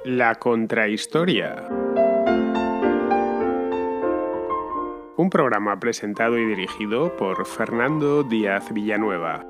La Contrahistoria. Un programa presentado y dirigido por Fernando Díaz Villanueva.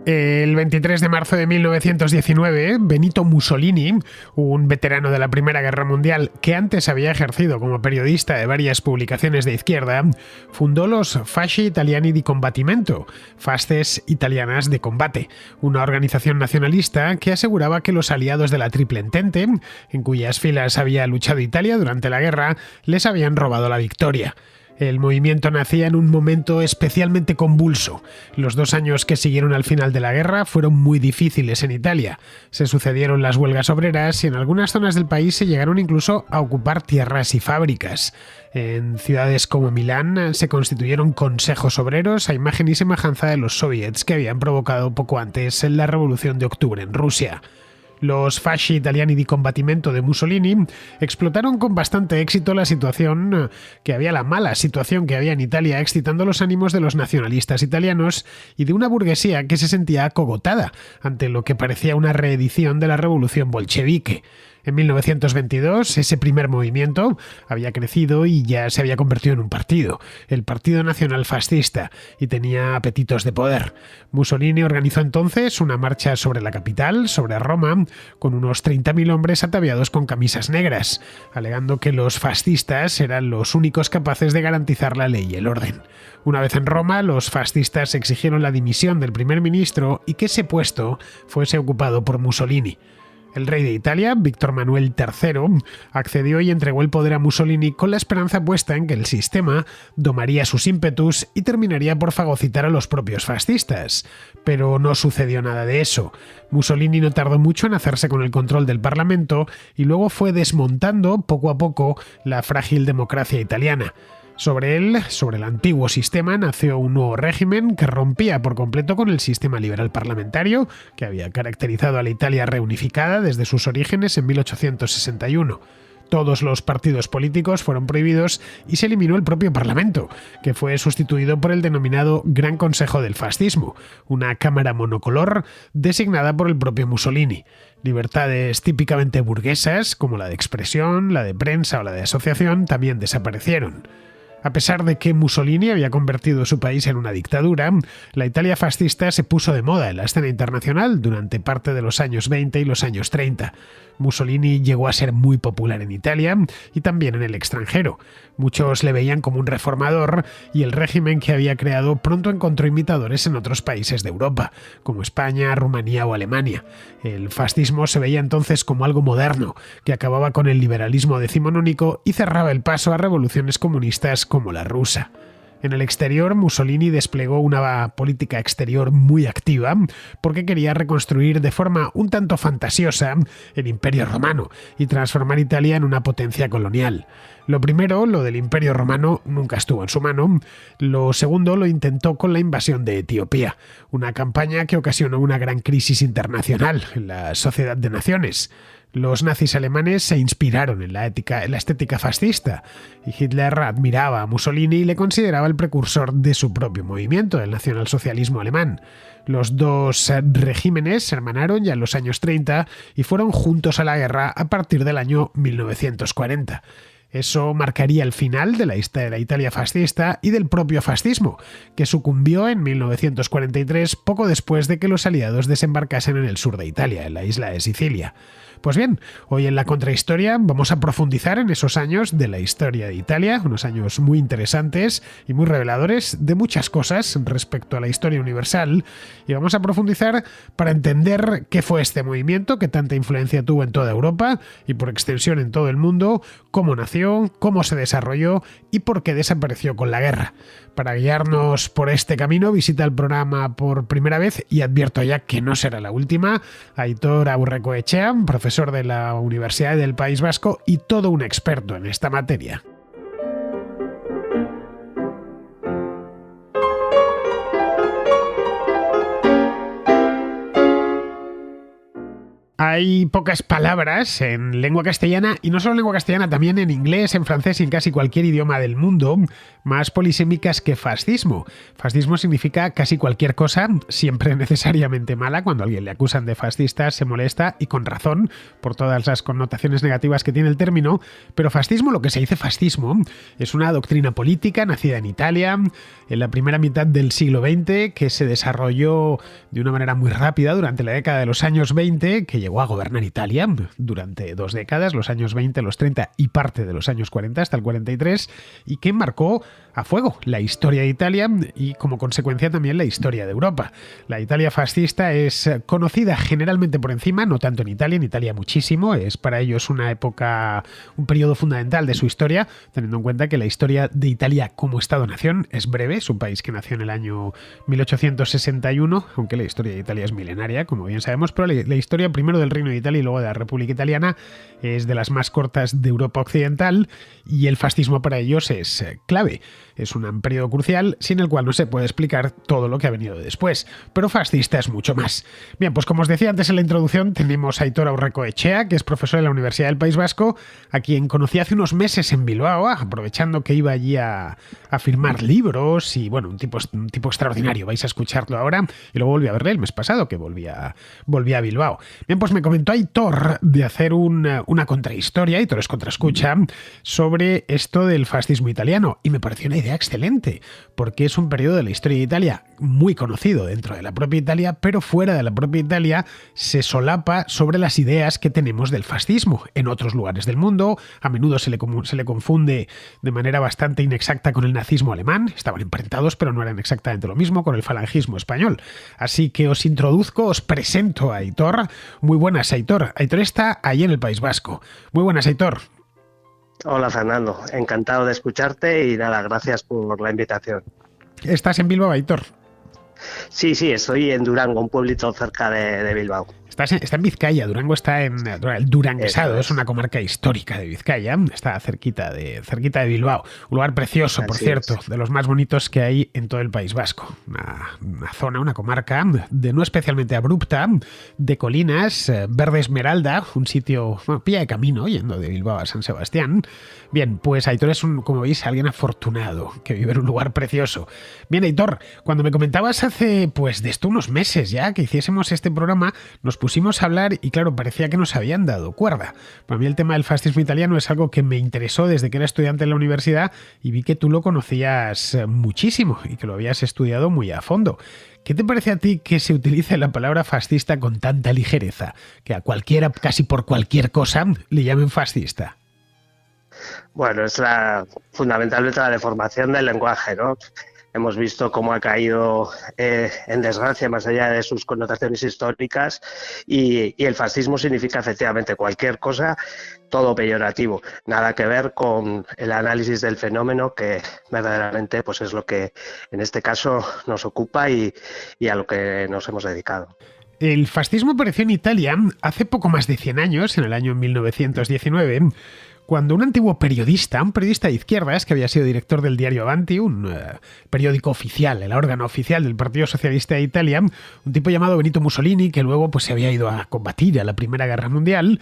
El 23 de marzo de 1919, Benito Mussolini, un veterano de la Primera Guerra Mundial que antes había ejercido como periodista de varias publicaciones de izquierda, fundó los Fasci Italiani di Combattimento, Fasces Italianas de Combate, una organización nacionalista que aseguraba que los aliados de la Triple Entente, en cuyas filas había luchado Italia durante la guerra, les habían robado la victoria. El movimiento nacía en un momento especialmente convulso. Los 2 años que siguieron al final de la guerra fueron muy difíciles en Italia. Se sucedieron las huelgas obreras y en algunas zonas del país se llegaron incluso a ocupar tierras y fábricas. En ciudades como Milán se constituyeron consejos obreros a imagen y semejanza de los soviets que habían provocado poco antes la Revolución de Octubre en Rusia. Los Fasci Italiani di Combattimento de Mussolini explotaron con bastante éxito la mala situación que había en Italia, excitando los ánimos de los nacionalistas italianos y de una burguesía que se sentía acogotada ante lo que parecía una reedición de la revolución bolchevique. En 1922, ese primer movimiento había crecido y ya se había convertido en un partido, el Partido Nacional Fascista, y tenía apetitos de poder. Mussolini organizó entonces una marcha sobre la capital, sobre Roma, con unos 30.000 hombres ataviados con camisas negras, alegando que los fascistas eran los únicos capaces de garantizar la ley y el orden. Una vez en Roma, los fascistas exigieron la dimisión del primer ministro y que ese puesto fuese ocupado por Mussolini. El rey de Italia, Víctor Manuel III, accedió y entregó el poder a Mussolini con la esperanza puesta en que el sistema domaría sus ímpetus y terminaría por fagocitar a los propios fascistas. Pero no sucedió nada de eso. Mussolini no tardó mucho en hacerse con el control del Parlamento y luego fue desmontando poco a poco la frágil democracia italiana. Sobre el antiguo sistema, nació un nuevo régimen que rompía por completo con el sistema liberal parlamentario que había caracterizado a la Italia reunificada desde sus orígenes en 1861. Todos los partidos políticos fueron prohibidos y se eliminó el propio Parlamento, que fue sustituido por el denominado Gran Consejo del Fascismo, una cámara monocolor designada por el propio Mussolini. Libertades típicamente burguesas, como la de expresión, la de prensa o la de asociación, también desaparecieron. A pesar de que Mussolini había convertido su país en una dictadura, la Italia fascista se puso de moda en la escena internacional durante parte de los años 20 y los años 30. Mussolini llegó a ser muy popular en Italia y también en el extranjero. Muchos le veían como un reformador y el régimen que había creado pronto encontró imitadores en otros países de Europa, como España, Rumanía o Alemania. El fascismo se veía entonces como algo moderno, que acababa con el liberalismo decimonónico y cerraba el paso a revoluciones comunistas como la rusa. En el exterior, Mussolini desplegó una política exterior muy activa porque quería reconstruir de forma un tanto fantasiosa el Imperio Romano y transformar Italia en una potencia colonial. Lo primero, lo del Imperio Romano, nunca estuvo en su mano. Lo segundo, lo intentó con la invasión de Etiopía, una campaña que ocasionó una gran crisis internacional en la sociedad de naciones. Los nazis alemanes se inspiraron en la estética fascista y Hitler admiraba a Mussolini y le consideraba el precursor de su propio movimiento, el nacionalsocialismo alemán. Los dos regímenes se hermanaron ya en los años 30 y fueron juntos a la guerra a partir del año 1940. Eso marcaría el final de la Italia fascista y del propio fascismo, que sucumbió en 1943 poco después de que los aliados desembarcasen en el sur de Italia, en la isla de Sicilia. Pues bien, hoy en la Contrahistoria vamos a profundizar en esos años de la historia de Italia, unos años muy interesantes y muy reveladores de muchas cosas respecto a la historia universal, y vamos a profundizar para entender qué fue este movimiento que tanta influencia tuvo en toda Europa y por extensión en todo el mundo, cómo nació, cómo se desarrolló y por qué desapareció con la guerra. Para guiarnos por este camino, visita el programa por primera vez y advierto ya que no será la última, Aitor Aurrekoetxea, profesor de la Universidad del País Vasco y todo un experto en esta materia. Hay pocas palabras en lengua castellana, y no solo en lengua castellana, también en inglés, en francés y en casi cualquier idioma del mundo, más polisémicas que fascismo. Fascismo significa casi cualquier cosa, siempre necesariamente mala. Cuando a alguien le acusan de fascista se molesta, y con razón, por todas las connotaciones negativas que tiene el término. Pero fascismo, lo que se dice fascismo, es una doctrina política nacida en Italia en la primera mitad del siglo XX, que se desarrolló de una manera muy rápida durante la década de los años 20, que llegó a gobernar Italia durante 2 décadas, los años 20, los 30 y parte de los años 40 hasta el 43, y que marcó a fuego la historia de Italia y, como consecuencia, también la historia de Europa. La Italia fascista es conocida generalmente por encima, no tanto en Italia muchísimo, es para ellos una época, un periodo fundamental de su historia, teniendo en cuenta que la historia de Italia como Estado-nación es breve, es un país que nació en el año 1861, aunque la historia de Italia es milenaria, como bien sabemos, pero la historia primero del Reino de Italia y luego de la República Italiana es de las más cortas de Europa Occidental, y el fascismo para ellos es clave. Es un periodo crucial sin el cual no se puede explicar todo lo que ha venido después, pero fascista es mucho más. Bien, pues como os decía antes en la introducción, tenemos a Aitor Aurrekoetxea, que es profesor de la Universidad del País Vasco, a quien conocí hace unos meses en Bilbao, aprovechando que iba allí a firmar libros, y bueno, un tipo extraordinario, vais a escucharlo ahora, y luego volví a verle el mes pasado, que volví a Bilbao. Bien, pues me comentó Aitor de hacer una contrahistoria, Aitor es contraescucha, sobre esto del fascismo italiano, y me pareció una idea excelente, porque es un periodo de la historia de Italia muy conocido dentro de la propia Italia, pero fuera de la propia Italia se solapa sobre las ideas que tenemos del fascismo en otros lugares del mundo. A menudo se le confunde de manera bastante inexacta con el nazismo alemán, estaban emparentados pero no eran exactamente lo mismo, con el falangismo español. Así que os presento a Aitor. Muy buenas, Aitor. Aitor está ahí en el País Vasco. Muy buenas, Aitor. Hola, Fernando, encantado de escucharte y nada, gracias por la invitación. ¿Estás en Bilbao, Aitor? Sí, estoy en Durango, un pueblito cerca de Bilbao. Está en Vizcaya, Durango está en el Duranguesado, es una comarca histórica de Vizcaya, está cerquita de Bilbao, un lugar precioso, por cierto, de los más bonitos que hay en todo el País Vasco, una zona, una comarca de no especialmente abrupta, de colinas, verde esmeralda, un sitio, pilla de camino yendo de Bilbao a San Sebastián. Bien, pues Aitor es como veis, alguien afortunado que vive en un lugar precioso. Bien, Aitor, cuando me comentabas hace, pues de esto unos meses ya, que hiciésemos este programa, nos pusimos a hablar y claro, parecía que nos habían dado cuerda. Para mí el tema del fascismo italiano es algo que me interesó desde que era estudiante en la universidad, y vi que tú lo conocías muchísimo y que lo habías estudiado muy a fondo. ¿Qué te parece a ti que se utilice la palabra fascista con tanta ligereza? Que a cualquiera, casi por cualquier cosa, le llamen fascista. Bueno, es fundamentalmente la deformación del lenguaje, ¿no? Hemos visto cómo ha caído en desgracia más allá de sus connotaciones históricas, y el fascismo significa efectivamente cualquier cosa, todo peyorativo, nada que ver con el análisis del fenómeno, que verdaderamente pues es lo que en este caso nos ocupa y a lo que nos hemos dedicado. El fascismo apareció en Italia hace poco más de 100 años, en el año 1919, cuando un antiguo periodista, un periodista de izquierdas que había sido director del diario Avanti, un periódico oficial, el órgano oficial del Partido Socialista de Italia, un tipo llamado Benito Mussolini, que luego pues, se había ido a combatir a la Primera Guerra Mundial,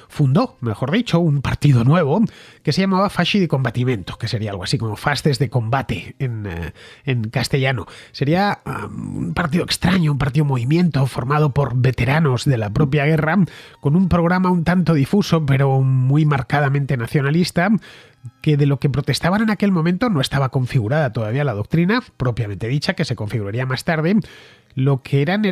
fundó, mejor dicho, un partido nuevo que se llamaba Fasci di Combattimento, que sería algo así como Fasces de Combate en castellano. Sería un partido extraño, un partido movimiento formado por veteranos de la propia guerra, con un programa un tanto difuso, pero muy marcadamente nacionalista, que de lo que protestaban en aquel momento no estaba configurada todavía la doctrina propiamente dicha, que se configuraría más tarde. Lo que eran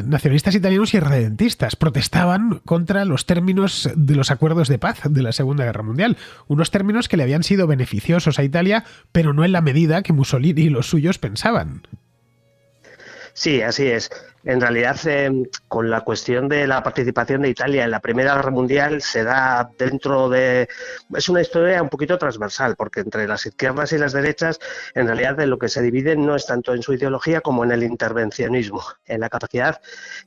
nacionalistas italianos y irredentistas. Protestaban contra los términos de los acuerdos de paz de la Segunda Guerra Mundial. Unos términos que le habían sido beneficiosos a Italia, pero no en la medida que Mussolini y los suyos pensaban. Sí, así es. En realidad, con la cuestión de la participación de Italia en la Primera Guerra Mundial se da dentro de... Es una historia un poquito transversal, porque entre las izquierdas y las derechas, en realidad de lo que se dividen no es tanto en su ideología como en el intervencionismo, en la capacidad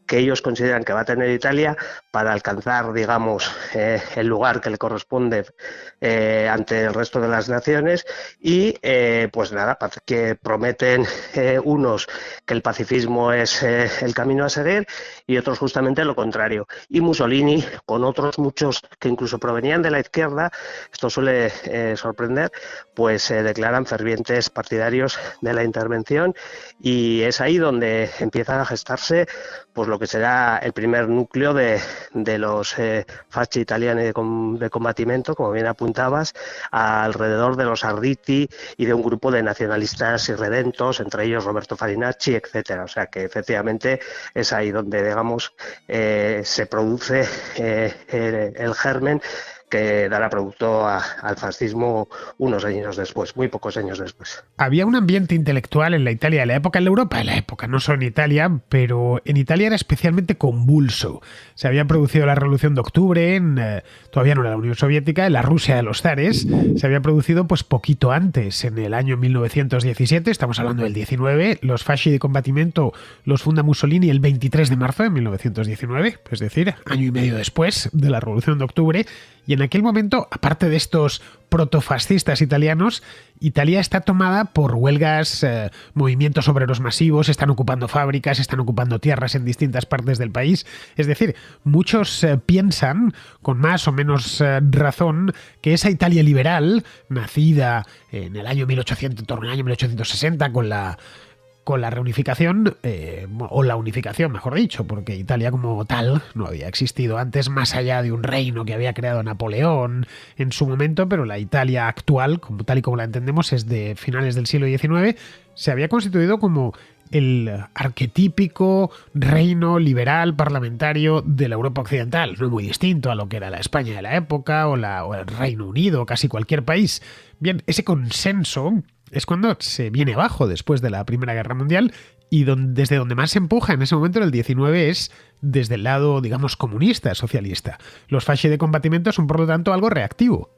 que ellos consideran que va a tener Italia para alcanzar, digamos, el lugar que le corresponde ante el resto de las naciones, y pues nada, que prometen unos que el pacifismo es el camino a seguir y otros justamente lo contrario. Y Mussolini, con otros muchos que incluso provenían de la izquierda, esto suele sorprender, pues se declaran fervientes partidarios de la intervención, y es ahí donde empiezan a gestarse pues lo que será el primer núcleo de los fasci italiani de combattimento, como bien apuntabas, alrededor de los Arditi y de un grupo de nacionalistas irredentos, entre ellos Roberto Farinacci, etcétera. O sea que efectivamente es ahí donde, digamos, se produce el germen que dará producto al fascismo unos años después, muy pocos años después. Había un ambiente intelectual en la Italia de la época, en la Europa de la época, no solo en Italia, pero en Italia era especialmente convulso. Se había producido la Revolución de Octubre, todavía no era la Unión Soviética, en la Rusia de los zares. Se había producido pues poquito antes, en el año 1917, estamos hablando del 19, los fasci di combattimento los funda Mussolini el 23 de marzo de 1919, es decir, año y medio después de la Revolución de Octubre. Y en aquel momento, aparte de estos protofascistas italianos, Italia está tomada por huelgas, movimientos obreros masivos, están ocupando fábricas, están ocupando tierras en distintas partes del país. Es decir, muchos piensan, con más o menos razón, que esa Italia liberal, nacida en el año 1800, en torno al año 1860, con la reunificación, o la unificación, mejor dicho, porque Italia como tal no había existido antes más allá de un reino que había creado Napoleón en su momento, pero la Italia actual, tal y como la entendemos, es de finales del siglo XIX, se había constituido como el arquetípico reino liberal parlamentario de la Europa occidental, no muy distinto a lo que era la España de la época o el Reino Unido, casi cualquier país. Bien, ese consenso es cuando se viene abajo después de la Primera Guerra Mundial, y desde donde más se empuja en ese momento, en el 19, es desde el lado, digamos, comunista, socialista. Los fasci de combattimento son, por lo tanto, algo reactivo.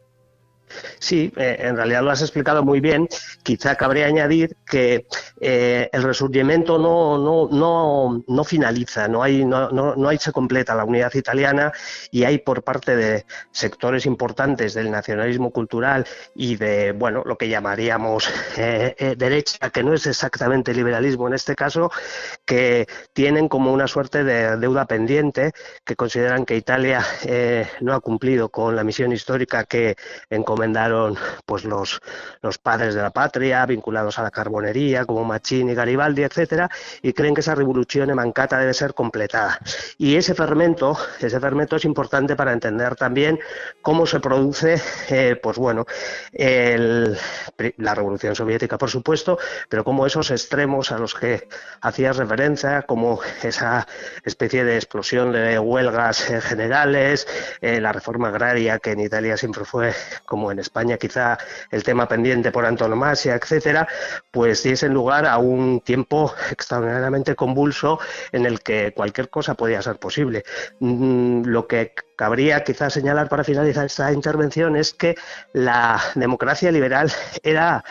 Sí, en realidad lo has explicado muy bien. Quizá cabría añadir que el resurgimiento no finaliza, no se completa la unidad italiana, y hay por parte de sectores importantes del nacionalismo cultural y de, bueno, lo que llamaríamos derecha, que no es exactamente liberalismo en este caso, que tienen como una suerte de deuda pendiente, que consideran que Italia no ha cumplido con la misión histórica que encomendaron pues los padres de la patria, vinculados a la carbonería, como Mazzini, Garibaldi, etcétera, y creen que esa revolución mancata debe ser completada. Y ese fermento es importante para entender también cómo se produce, pues bueno, la revolución soviética, por supuesto, pero cómo esos extremos a los que hacías referencia, como esa especie de explosión de huelgas generales, la reforma agraria, que en Italia siempre fue, como en España quizá, el tema pendiente por antonomasia, etcétera, pues diesen lugar a un tiempo extraordinariamente convulso en el que cualquier cosa podía ser posible. Lo que cabría quizás señalar para finalizar esta intervención es que la democracia liberal era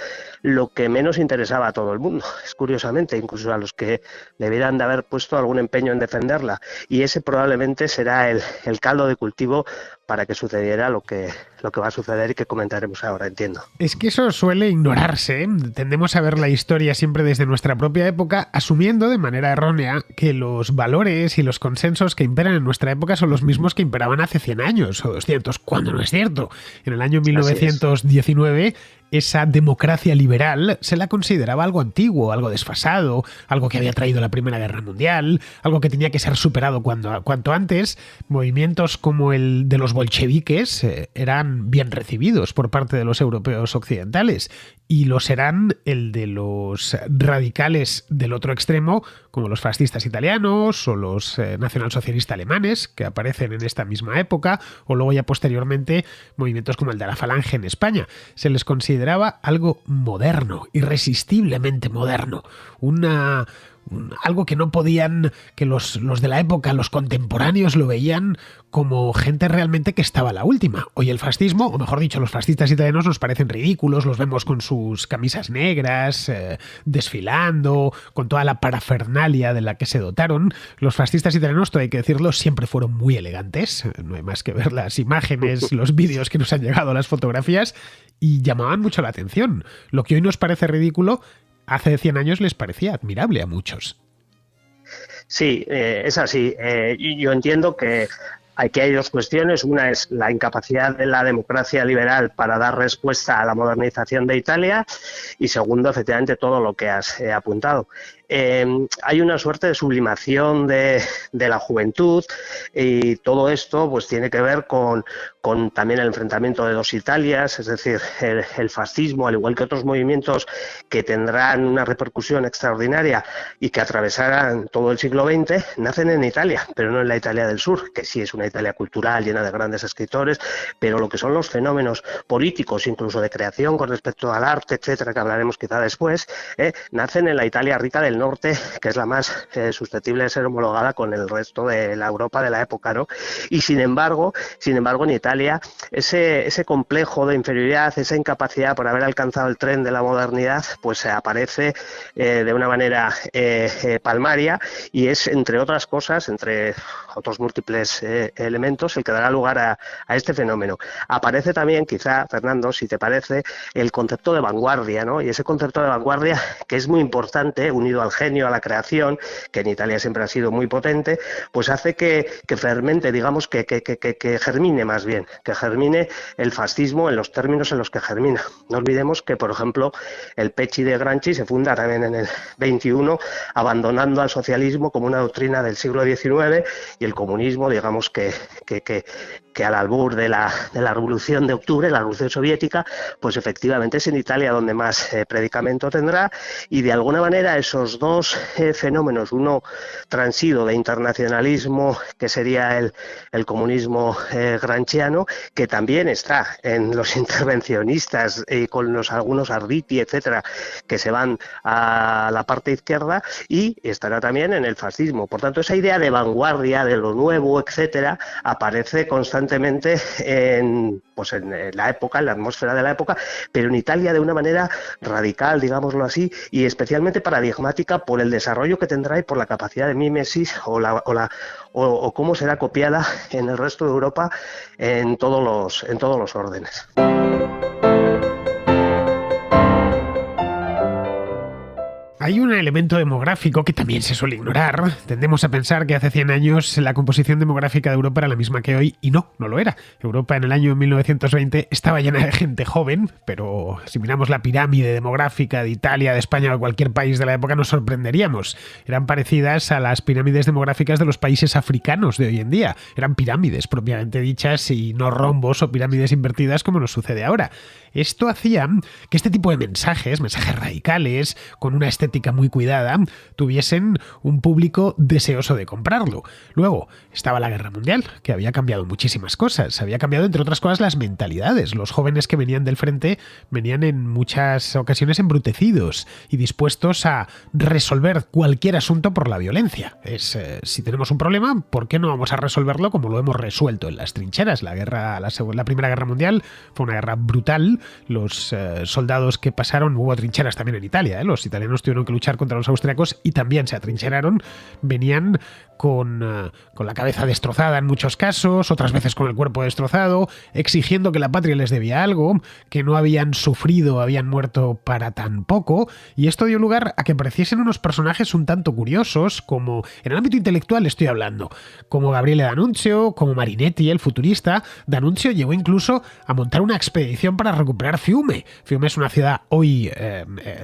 lo que menos interesaba a todo el mundo, es curiosamente, incluso a los que debieran de haber puesto algún empeño en defenderla, y ese probablemente será el caldo de cultivo para que sucediera lo que va a suceder y que comentaremos ahora, entiendo. Es que eso suele ignorarse, ¿eh? Tendemos a ver la historia siempre desde nuestra propia época, asumiendo de manera errónea que los valores y los consensos que imperan en nuestra época son los mismos que imperaban hace 100 años o 200, cuando no es cierto. En el año 1919, esa democracia liberal se la consideraba algo antiguo, algo desfasado, algo que había traído la Primera Guerra Mundial, algo que tenía que ser superado cuanto antes. Movimientos como el de los bolcheviques eran bien recibidos por parte de los europeos occidentales, y lo serán el de los radicales del otro extremo, como los fascistas italianos o los nacionalsocialistas alemanes, que aparecen en esta misma época, o luego ya posteriormente movimientos como el de la Falange en España. Se les consideraba algo moderno, irresistiblemente moderno, algo que no podían, que los de la época, los contemporáneos, lo veían como gente realmente que estaba a la última. Hoy el fascismo, o mejor dicho, los fascistas italianos nos parecen ridículos, los vemos con sus camisas negras, desfilando, con toda la parafernalia de la que se dotaron. Los fascistas italianos, todo hay que decirlo, siempre fueron muy elegantes, no hay más que ver las imágenes, los vídeos que nos han llegado, las fotografías, y llamaban mucho la atención. Lo que hoy nos parece ridículo, hace 100 años les parecía admirable a muchos. Sí, es así. Yo entiendo que aquí hay dos cuestiones. Una es la incapacidad de la democracia liberal para dar respuesta a la modernización de Italia y segundo, efectivamente, todo lo que has apuntado. Hay una suerte de sublimación de la juventud y todo esto pues tiene que ver con también el enfrentamiento de dos Italias, es decir, el fascismo, al igual que otros movimientos que tendrán una repercusión extraordinaria y que atravesarán todo el siglo XX, nacen en Italia, pero no en la Italia del sur, que sí es una Italia cultural llena de grandes escritores, pero lo que son los fenómenos políticos, incluso de creación con respecto al arte, etcétera, que hablaremos quizá después, nacen en la Italia rica del norte, que es la más susceptible de ser homologada con el resto de la Europa de la época, ¿no? Y sin embargo, en Italia, ese complejo de inferioridad, esa incapacidad por haber alcanzado el tren de la modernidad, pues aparece de una manera palmaria y es, entre otras cosas, entre otros múltiples elementos, el que dará lugar a este fenómeno. Aparece también, quizá, Fernando, si te parece, el concepto de vanguardia, ¿no? Y ese concepto de vanguardia, que es muy importante, unido al genio, a la creación, que en Italia siempre ha sido muy potente, pues hace que fermente, digamos, que germine más bien, que germine el fascismo en los términos en los que germina. No olvidemos que, por ejemplo, el Pecci de Gramsci se funda también en el 21, abandonando al socialismo como una doctrina del siglo XIX y el comunismo, digamos, que al albur de la Revolución de Octubre, la Revolución Soviética, pues efectivamente es en Italia donde más predicamento tendrá y de alguna manera esos dos fenómenos, uno transido de internacionalismo, que sería el comunismo gramsciano, que también está en los intervencionistas y con algunos Arditi, etcétera, que se van a la parte izquierda y estará también en el fascismo. Por tanto, esa idea de vanguardia, de lo nuevo, etcétera, aparece constantemente en la época, en la atmósfera de la época, pero en Italia de una manera radical, digámoslo así, y especialmente paradigmática por el desarrollo que tendrá y por la capacidad de mímesis o cómo será copiada en el resto de Europa en todos los órdenes. Hay un elemento demográfico que también se suele ignorar. Tendemos a pensar que hace 100 años la composición demográfica de Europa era la misma que hoy, y no lo era. Europa en el año 1920 estaba llena de gente joven, pero si miramos la pirámide demográfica de Italia, de España o de cualquier país de la época nos sorprenderíamos. Eran parecidas a las pirámides demográficas de los países africanos de hoy en día. Eran pirámides propiamente dichas y no rombos o pirámides invertidas como nos sucede ahora. Esto hacía que este tipo de mensajes radicales, con una estética muy cuidada, tuviesen un público deseoso de comprarlo. Luego estaba la Guerra Mundial, que había cambiado muchísimas cosas. Había cambiado, entre otras cosas, las mentalidades. Los jóvenes que venían del frente venían en muchas ocasiones embrutecidos y dispuestos a resolver cualquier asunto por la violencia. Si tenemos un problema, ¿por qué no vamos a resolverlo como lo hemos resuelto en las trincheras? La Primera Guerra Mundial fue una guerra brutal. Los soldados que pasaron, hubo trincheras también en Italia, los italianos tuvieron que luchar contra los austriacos y también se atrincheraron, venían con la cabeza destrozada en muchos casos, otras veces con el cuerpo destrozado, exigiendo que la patria les debía algo, que no habían sufrido, habían muerto para tan poco, y esto dio lugar a que apareciesen unos personajes un tanto curiosos, como en el ámbito intelectual estoy hablando, como Gabriele D'Annunzio, como Marinetti, el futurista. D'Annunzio llegó incluso a montar una expedición para recuperar Fiume. Fiume es una ciudad hoy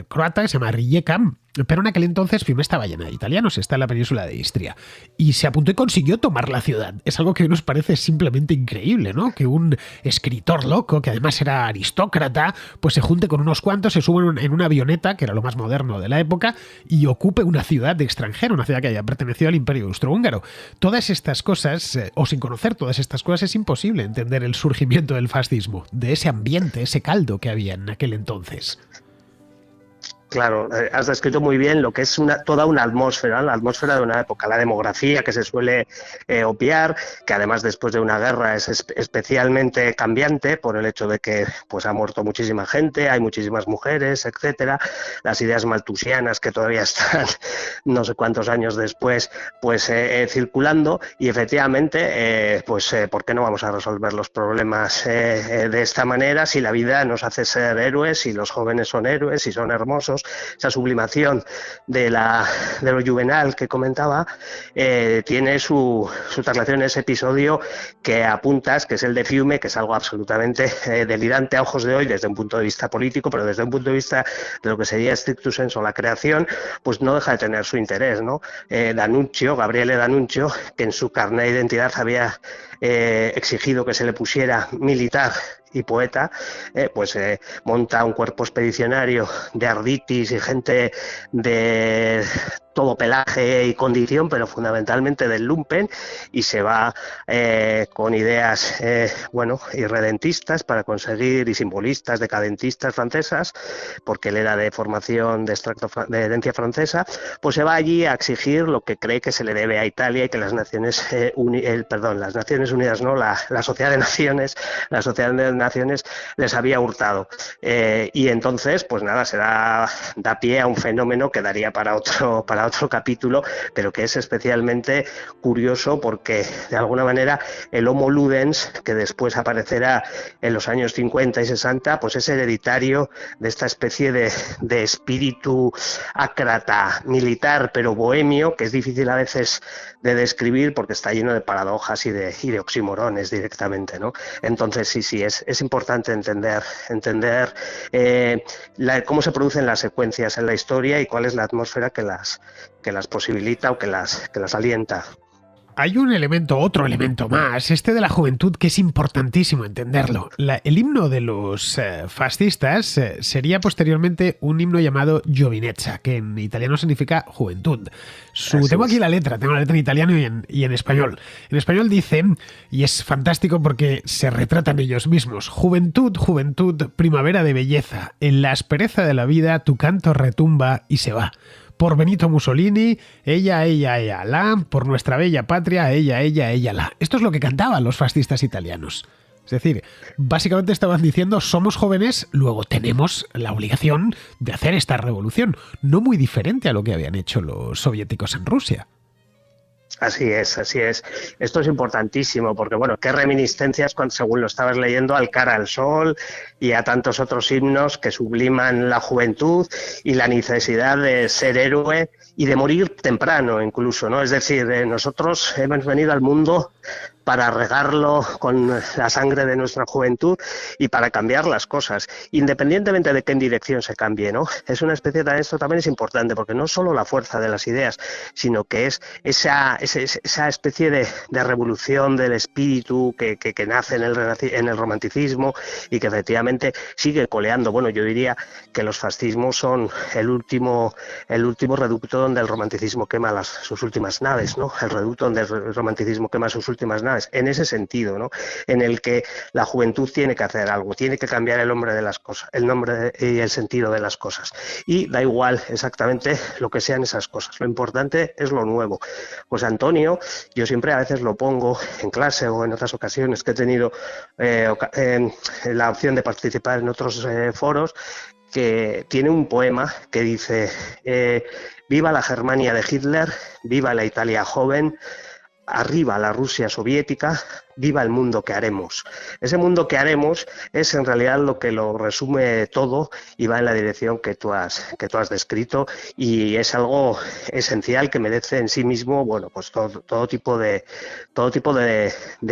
croata, que se llama Rijeka, pero en aquel entonces Fiume estaba llena de italianos, está en la península de Istria, y se apuntó y consiguió tomar la ciudad. Es algo que nos parece simplemente increíble, ¿no? Que un escritor loco, que además era aristócrata, pues se junte con unos cuantos, se suben en una avioneta, que era lo más moderno de la época, y ocupe una ciudad de extranjero, una ciudad que haya pertenecido al Imperio Austrohúngaro. Todas estas cosas, o sin conocer todas estas cosas, es imposible entender el surgimiento del fascismo, de ese ambiente, ese caldo que había en aquel entonces. Claro, has descrito muy bien lo que es toda una atmósfera, la atmósfera de una época, la demografía que se suele obviar, que además después de una guerra es especialmente cambiante por el hecho de que pues ha muerto muchísima gente, hay muchísimas mujeres, etcétera, las ideas malthusianas que todavía están no sé cuántos años después pues circulando y efectivamente ¿por qué no vamos a resolver los problemas de esta manera si la vida nos hace ser héroes, si los jóvenes son héroes, si son hermosos? digamos, esa sublimación de lo juvenal que comentaba, tiene su traslación en ese episodio que apuntas, que es el de Fiume, que es algo absolutamente delirante a ojos de hoy desde un punto de vista político, pero desde un punto de vista de lo que sería stricto sensu la creación, pues no deja de tener su interés, ¿no? Gabriele D'Annunzio, que en su carnet de identidad había exigido que se le pusiera militar y poeta, monta un cuerpo expedicionario de arditis y gente de todo pelaje y condición, pero fundamentalmente del lumpen, y se va con ideas irredentistas para conseguir, y simbolistas, decadentistas francesas, porque él era de formación de herencia francesa, pues se va allí a exigir lo que cree que se le debe a Italia y que las Naciones las Naciones Unidas, no, la Sociedad de Naciones les había hurtado. Y entonces, pues nada, se da pie a un fenómeno que daría para otro capítulo, pero que es especialmente curioso porque, de alguna manera, el Homo Ludens, que después aparecerá en los años 50 y 60, pues es hereditario de esta especie de espíritu ácrata, militar, pero bohemio, que es difícil a veces de describir porque está lleno de paradojas y de oxímorones directamente, ¿no? Entonces, sí, es importante entender cómo se producen las secuencias en la historia y cuál es la atmósfera que las posibilita o que las alienta. Hay otro elemento más, este de la juventud, que es importantísimo entenderlo. El himno de los fascistas sería posteriormente un himno llamado Giovinezza, que en italiano significa juventud. Tengo aquí la letra en italiano y en español. En español dice, y es fantástico porque se retratan ellos mismos: juventud, juventud, primavera de belleza, en la aspereza de la vida tu canto retumba y se va. Por Benito Mussolini, ella, la. Por nuestra bella patria, ella, la. Esto es lo que cantaban los fascistas italianos. Es decir, básicamente estaban diciendo: somos jóvenes, luego tenemos la obligación de hacer esta revolución. No muy diferente a lo que habían hecho los soviéticos en Rusia. Así es. Esto es importantísimo porque, qué reminiscencias, según lo estabas leyendo, al Cara al Sol y a tantos otros himnos que subliman la juventud y la necesidad de ser héroe y de morir temprano incluso, ¿no? Es decir, nosotros hemos venido al mundo para regarlo con la sangre de nuestra juventud y para cambiar las cosas, independientemente de qué dirección se cambie, ¿no? Es una especie de esto también es importante, porque no solo la fuerza de las ideas, sino que es esa especie de revolución del espíritu que nace en el romanticismo y que efectivamente sigue coleando. Bueno, yo diría que los fascismos son el último reducto donde el romanticismo quema sus últimas naves, ¿no? El reducto donde el romanticismo quema sus últimas naves. En ese sentido, ¿no? En el que la juventud tiene que hacer algo, tiene que cambiar el nombre de las cosas, el nombre y el sentido de las cosas. Y da igual exactamente lo que sean esas cosas. Lo importante es lo nuevo. Pues Antonio, yo siempre a veces lo pongo en clase o en otras ocasiones que he tenido la opción de participar en otros foros, que tiene un poema que dice: viva la Germania de Hitler, viva la Italia joven, arriba la Rusia soviética, viva el mundo que haremos. Ese mundo que haremos es en realidad lo que lo resume todo y va en la dirección que tú has descrito, y es algo esencial que merece en sí mismo todo tipo de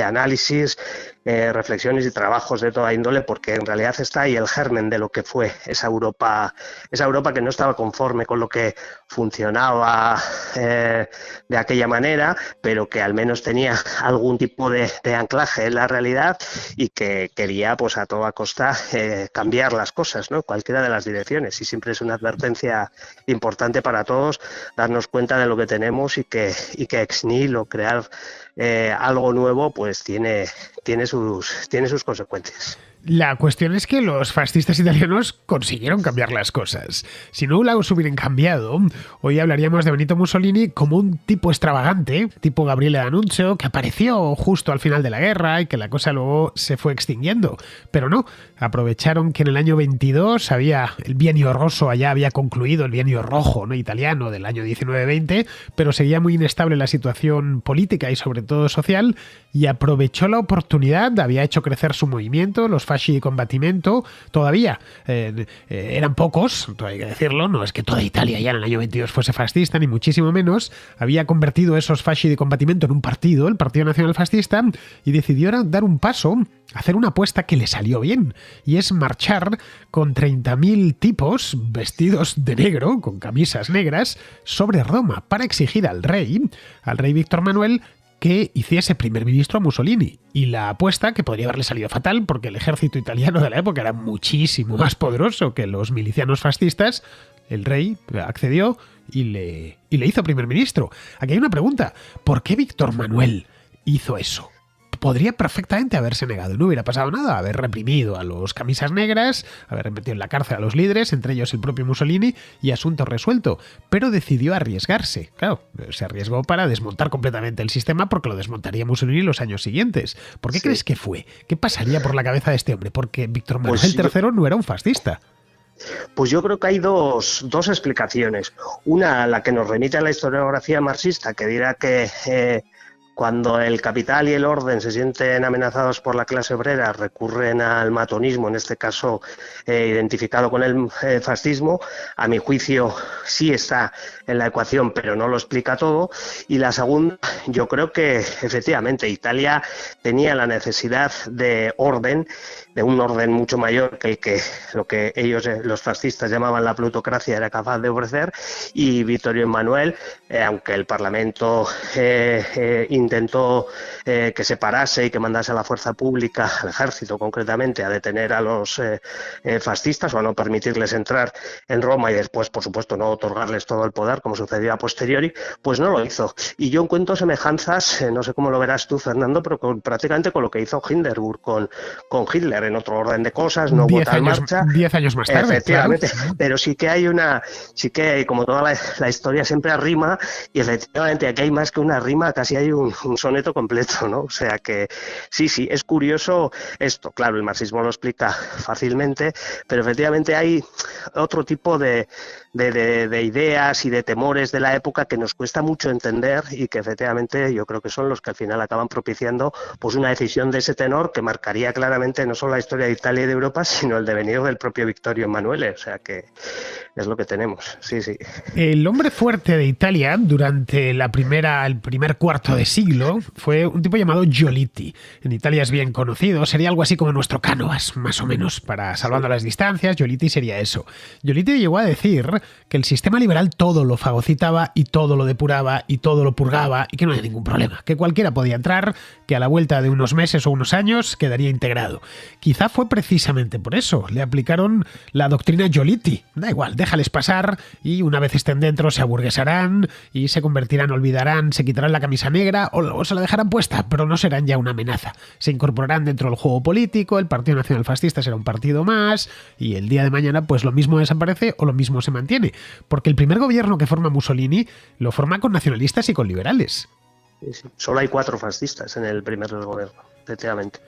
análisis, reflexiones y trabajos de toda índole, porque en realidad está ahí el germen de lo que fue esa Europa que no estaba conforme con lo que funcionaba de aquella manera, pero que al menos tenía algún tipo de anclaje en la realidad y que quería a toda costa cambiar las cosas, ¿no? Cualquiera de las direcciones, y siempre es una advertencia importante para todos darnos cuenta de lo que tenemos y que ex nihilo crear algo nuevo pues tiene sus consecuencias. La cuestión es que los fascistas italianos consiguieron cambiar las cosas. Si no las hubieran cambiado, hoy hablaríamos de Benito Mussolini como un tipo extravagante, tipo Gabriele D'Annunzio, que apareció justo al final de la guerra y que la cosa luego se fue extinguiendo. Pero no, aprovecharon que en el año 22 el bienio rosso, allá había concluido el bienio rojo, ¿no?, italiano del año 19-20, pero seguía muy inestable la situación política y sobre todo social, y aprovechó la oportunidad, había hecho crecer su movimiento, los fasci di combattimento. Todavía eran pocos, hay que decirlo, no es que toda Italia ya en el año 22 fuese fascista, ni muchísimo menos. Había convertido esos fasci di combattimento en un partido, el Partido Nacional Fascista, y decidió dar un paso, hacer una apuesta que le salió bien, y es marchar con 30.000 tipos vestidos de negro, con camisas negras, sobre Roma, para exigir al rey Víctor Manuel, que hiciese primer ministro a Mussolini. Y la apuesta, que podría haberle salido fatal, porque el ejército italiano de la época era muchísimo más poderoso que los milicianos fascistas, el rey accedió y le hizo primer ministro. Aquí hay una pregunta: ¿por qué Víctor Manuel hizo eso? Podría perfectamente haberse negado, no hubiera pasado nada, haber reprimido a los camisas negras, haber metido en la cárcel a los líderes, entre ellos el propio Mussolini, y asunto resuelto. Pero decidió arriesgarse. Claro, se arriesgó para desmontar completamente el sistema, porque lo desmontaría Mussolini los años siguientes. ¿Por qué crees que fue? ¿Qué pasaría por la cabeza de este hombre? Porque Víctor Manuel III no era un fascista. Pues yo creo que hay dos explicaciones. Una, la que nos remite a la historiografía marxista, que dirá que cuando el capital y el orden se sienten amenazados por la clase obrera, recurren al matonismo, en este caso identificado con el fascismo. A mi juicio sí está en la ecuación, pero no lo explica todo. Y la segunda, yo creo que efectivamente Italia tenía la necesidad de orden, de un orden mucho mayor que lo que ellos, los fascistas, llamaban la plutocracia, era capaz de ofrecer, y Vittorio Emanuele, aunque el Parlamento intentó que se parase y que mandase a la fuerza pública, al ejército concretamente, a detener a los fascistas o a no permitirles entrar en Roma y después, por supuesto, no otorgarles todo el poder, como sucedió a posteriori, pues no lo hizo. Y yo encuentro semejanzas, no sé cómo lo verás tú, Fernando, pero prácticamente con lo que hizo Hindenburg con Hitler, en otro orden de cosas, no hubo tal marcha. 10 años más tarde. Efectivamente, claro. Pero sí que hay como toda la historia siempre rima, y efectivamente aquí hay más que una rima, casi hay un soneto completo, ¿no? O sea que sí, es curioso esto. Claro, el marxismo lo explica fácilmente, pero efectivamente hay otro tipo de ideas y de temores de la época que nos cuesta mucho entender, y que efectivamente yo creo que son los que al final acaban propiciando pues una decisión de ese tenor que marcaría claramente no solo la historia de Italia y de Europa, sino el devenir del propio Vittorio Emanuele. O sea que es lo que tenemos. Sí. El hombre fuerte de Italia durante el primer cuarto de siglo fue un tipo llamado Giolitti. En Italia es bien conocido, sería algo así como nuestro Cánovas, más o menos, para salvando las distancias. Giolitti sería eso. Giolitti llegó a decir que el sistema liberal todo lo fagocitaba y todo lo depuraba y todo lo purgaba, y que no había ningún problema, que cualquiera podía entrar, que a la vuelta de unos meses o unos años quedaría integrado. Quizá fue precisamente por eso le aplicaron la doctrina Giolitti. Da igual, déjales pasar, y una vez estén dentro se aburguesarán y se convertirán, olvidarán, se quitarán la camisa negra o se la dejarán puesta, pero no serán ya una amenaza. Se incorporarán dentro del juego político, el Partido Nacional Fascista será un partido más, y el día de mañana pues lo mismo desaparece o lo mismo se mantiene, porque el primer gobierno que forma Mussolini lo forma con nacionalistas y con liberales. Sí. Solo hay 4 fascistas en el primer gobierno, efectivamente.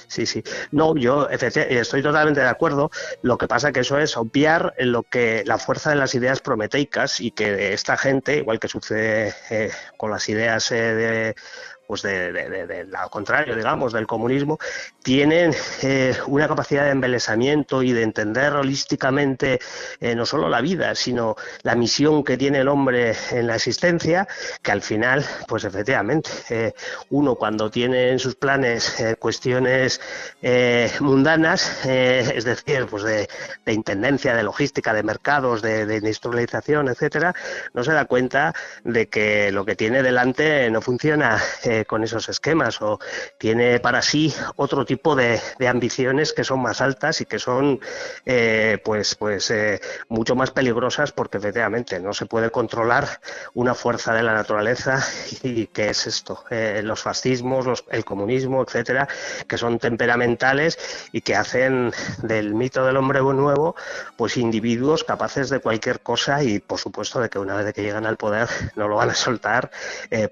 Sí. No, yo estoy totalmente de acuerdo. Lo que pasa que eso es obviar la fuerza de las ideas prometeicas, y que esta gente, igual que sucede con las ideas de lo contrario, digamos, del comunismo, tienen una capacidad de embelesamiento y de entender holísticamente no solo la vida, sino la misión que tiene el hombre en la existencia, que al final, pues efectivamente, uno cuando tiene en sus planes cuestiones mundanas, es decir, pues de intendencia, de logística, de mercados, de industrialización, etcétera, no se da cuenta de que lo que tiene delante no funciona con esos esquemas, o tiene para sí otro tipo de ambiciones que son más altas y que son mucho más peligrosas, porque efectivamente no se puede controlar una fuerza de la naturaleza, y que es esto, los fascismos, el comunismo, etcétera, que son temperamentales y que hacen del mito del hombre nuevo pues individuos capaces de cualquier cosa, y por supuesto de que una vez que llegan al poder no lo van a soltar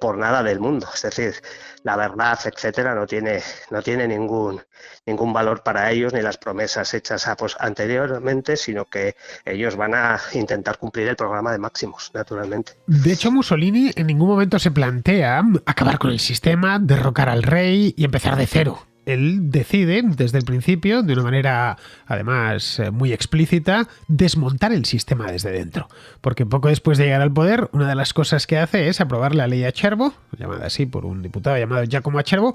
por nada del mundo. Es decir, la verdad, etcétera, no tiene ningún valor para ellos, ni las promesas hechas anteriormente, sino que ellos van a intentar cumplir el programa de Máximos, naturalmente. De hecho, Mussolini en ningún momento se plantea acabar con el sistema, derrocar al rey y empezar de cero. él decide desde el principio, de una manera además muy explícita, desmontar el sistema desde dentro. Porque poco después de llegar al poder, una de las cosas que hace es aprobar la ley Acerbo, llamada así por un diputado llamado Giacomo Acerbo,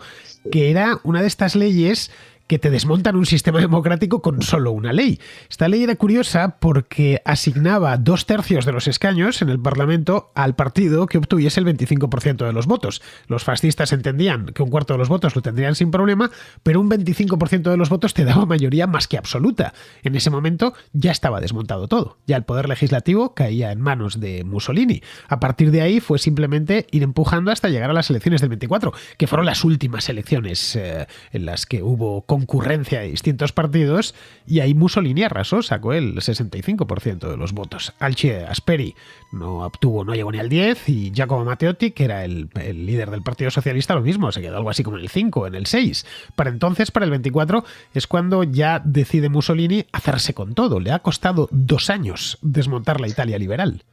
que era una de estas leyes que te desmontan un sistema democrático con solo una ley. Esta ley era curiosa porque asignaba 2/3 de los escaños en el Parlamento al partido que obtuviese el 25% de los votos. Los fascistas entendían que 1/4 de los votos lo tendrían sin problema, pero un 25% de los votos te daba mayoría más que absoluta. En ese momento ya estaba desmontado todo. Ya el poder legislativo caía en manos de Mussolini. A partir de ahí fue simplemente ir empujando hasta llegar a las elecciones del 24, que fueron las últimas elecciones en las que hubo concurrencia de distintos partidos, y ahí Mussolini arrasó, sacó el 65% de los votos. Alcide Asperi no llegó ni al 10, y Giacomo Matteotti, que era el líder del Partido Socialista, lo mismo, se quedó algo así como en el 5, en el 6. Para entonces, para el 24, es cuando ya decide Mussolini hacerse con todo. Le ha costado 2 años desmontar la Italia liberal.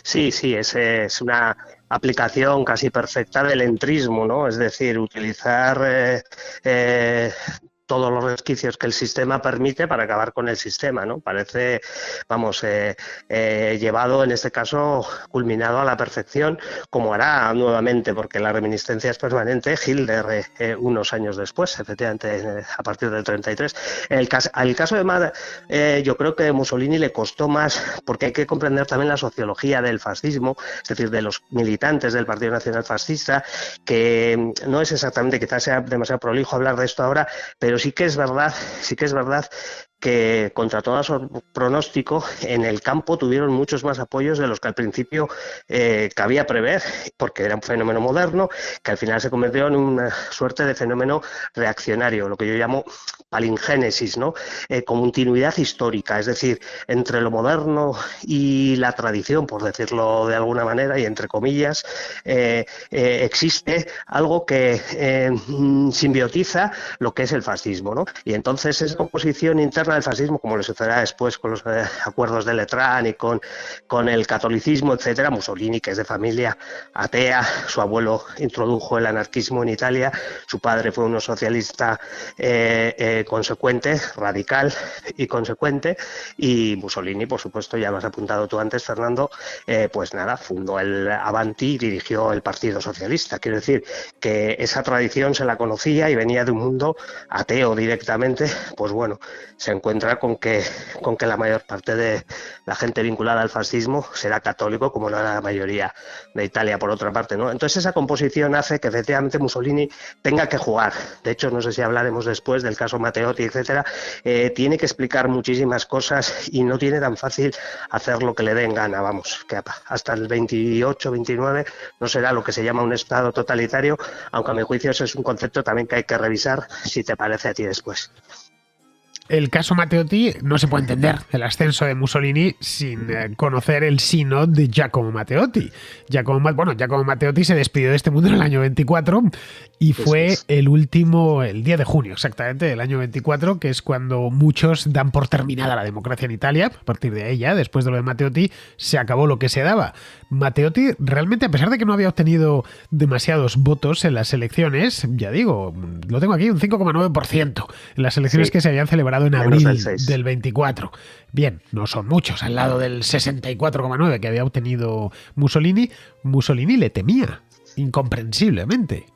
Sí, es una aplicación casi perfecta del entrismo, ¿no? Es decir, utilizar todos los resquicios que el sistema permite para acabar con el sistema, ¿no? Parece, llevado, en este caso, culminado a la perfección, como hará nuevamente, porque la reminiscencia es permanente, Hitler unos años después, efectivamente, a partir del 33. El caso de yo creo que a Mussolini le costó más, porque hay que comprender también la sociología del fascismo, es decir, de los militantes del Partido Nacional Fascista, que no es exactamente, quizás sea demasiado prolijo hablar de esto ahora, pero sí que es verdad que contra todo pronóstico en el campo tuvieron muchos más apoyos de los que al principio cabía prever, porque era un fenómeno moderno que al final se convirtió en una suerte de fenómeno reaccionario, lo que yo llamo palingénesis, ¿no? Continuidad histórica, es decir, entre lo moderno y la tradición, por decirlo de alguna manera y entre comillas, existe algo que simbiotiza lo que es el fascismo, ¿no? Y entonces esa oposición interna del fascismo, como le sucederá después con los acuerdos de Letrán y con el catolicismo, etcétera. Mussolini, que es de familia atea, su abuelo introdujo el anarquismo en Italia, su padre fue un socialista consecuente, radical y consecuente, y Mussolini, por supuesto, ya lo has apuntado tú antes, Fernando, fundó el Avanti y dirigió el Partido Socialista. Quiero decir que esa tradición se la conocía y venía de un mundo ateo directamente. Pues bueno, se encuentra con que la mayor parte de la gente vinculada al fascismo será católico, como no era la mayoría de Italia, por otra parte, ¿no? Entonces esa composición hace que efectivamente Mussolini tenga que jugar. De hecho, no sé si hablaremos después del caso Matteotti, etcétera. Tiene que explicar muchísimas cosas y no tiene tan fácil hacer lo que le den gana. Vamos, que hasta el 28, 29 no será lo que se llama un estado totalitario, aunque a mi juicio ese es un concepto también que hay que revisar, si te parece a ti después. El caso Matteotti no se puede entender, el ascenso de Mussolini, sin conocer el sino de Giacomo Matteotti. Giacomo Matteotti se despidió de este mundo en el año 24 y fue el 10 de junio exactamente del año 24, que es cuando muchos dan por terminada la democracia en Italia. A partir de ahí ya, después de lo de Matteotti, se acabó lo que se daba. Matteotti realmente, a pesar de que no había obtenido demasiados votos en las elecciones, ya digo, lo tengo aquí, un 5,9% en las elecciones que se habían celebrado en abril del 24. Bien, no son muchos, al lado del 64,9% que había obtenido Mussolini. Mussolini le temía, incomprensiblemente.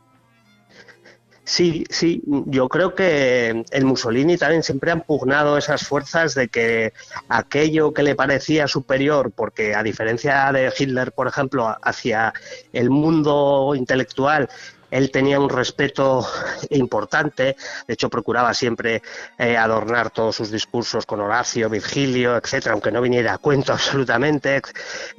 Sí, yo creo que el Mussolini también siempre ha impugnado esas fuerzas de que aquello que le parecía superior, porque a diferencia de Hitler, por ejemplo, hacia el mundo intelectual, él tenía un respeto importante, de hecho procuraba siempre adornar todos sus discursos con Horacio, Virgilio, etcétera, aunque no viniera a cuento absolutamente.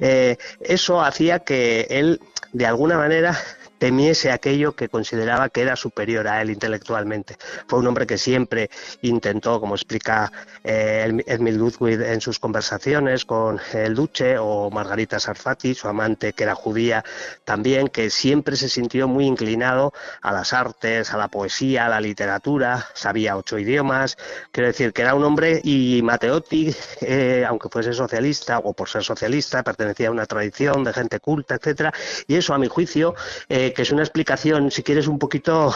Eso hacía que él, de alguna manera, temiese aquello que consideraba que era superior a él intelectualmente. Fue un hombre que siempre intentó, como explica Emil Ludwig en sus conversaciones con el Duce, o Margarita Sarfati, su amante, que era judía también, que siempre se sintió muy inclinado a las artes, a la poesía, a la literatura, sabía 8 idiomas. Quiero decir que era un hombre, y Matteotti, aunque fuese socialista, o por ser socialista, pertenecía a una tradición de gente culta, etcétera, y eso, a mi juicio, que es una explicación, si quieres, un poquito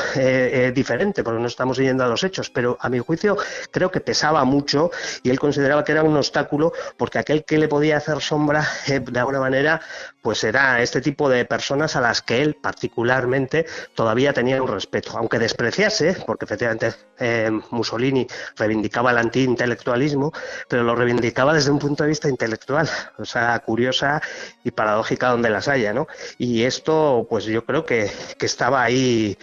diferente, porque no estamos yendo a los hechos, pero a mi juicio creo que pesaba mucho y él consideraba que era un obstáculo, porque aquel que le podía hacer sombra, de alguna manera, pues era este tipo de personas a las que él particularmente todavía tenía un respeto, aunque despreciase, porque efectivamente Mussolini reivindicaba el antiintelectualismo, pero lo reivindicaba desde un punto de vista intelectual, o sea, curiosa y paradójica donde las haya, ¿no? Y esto, pues yo creo que estaba ahí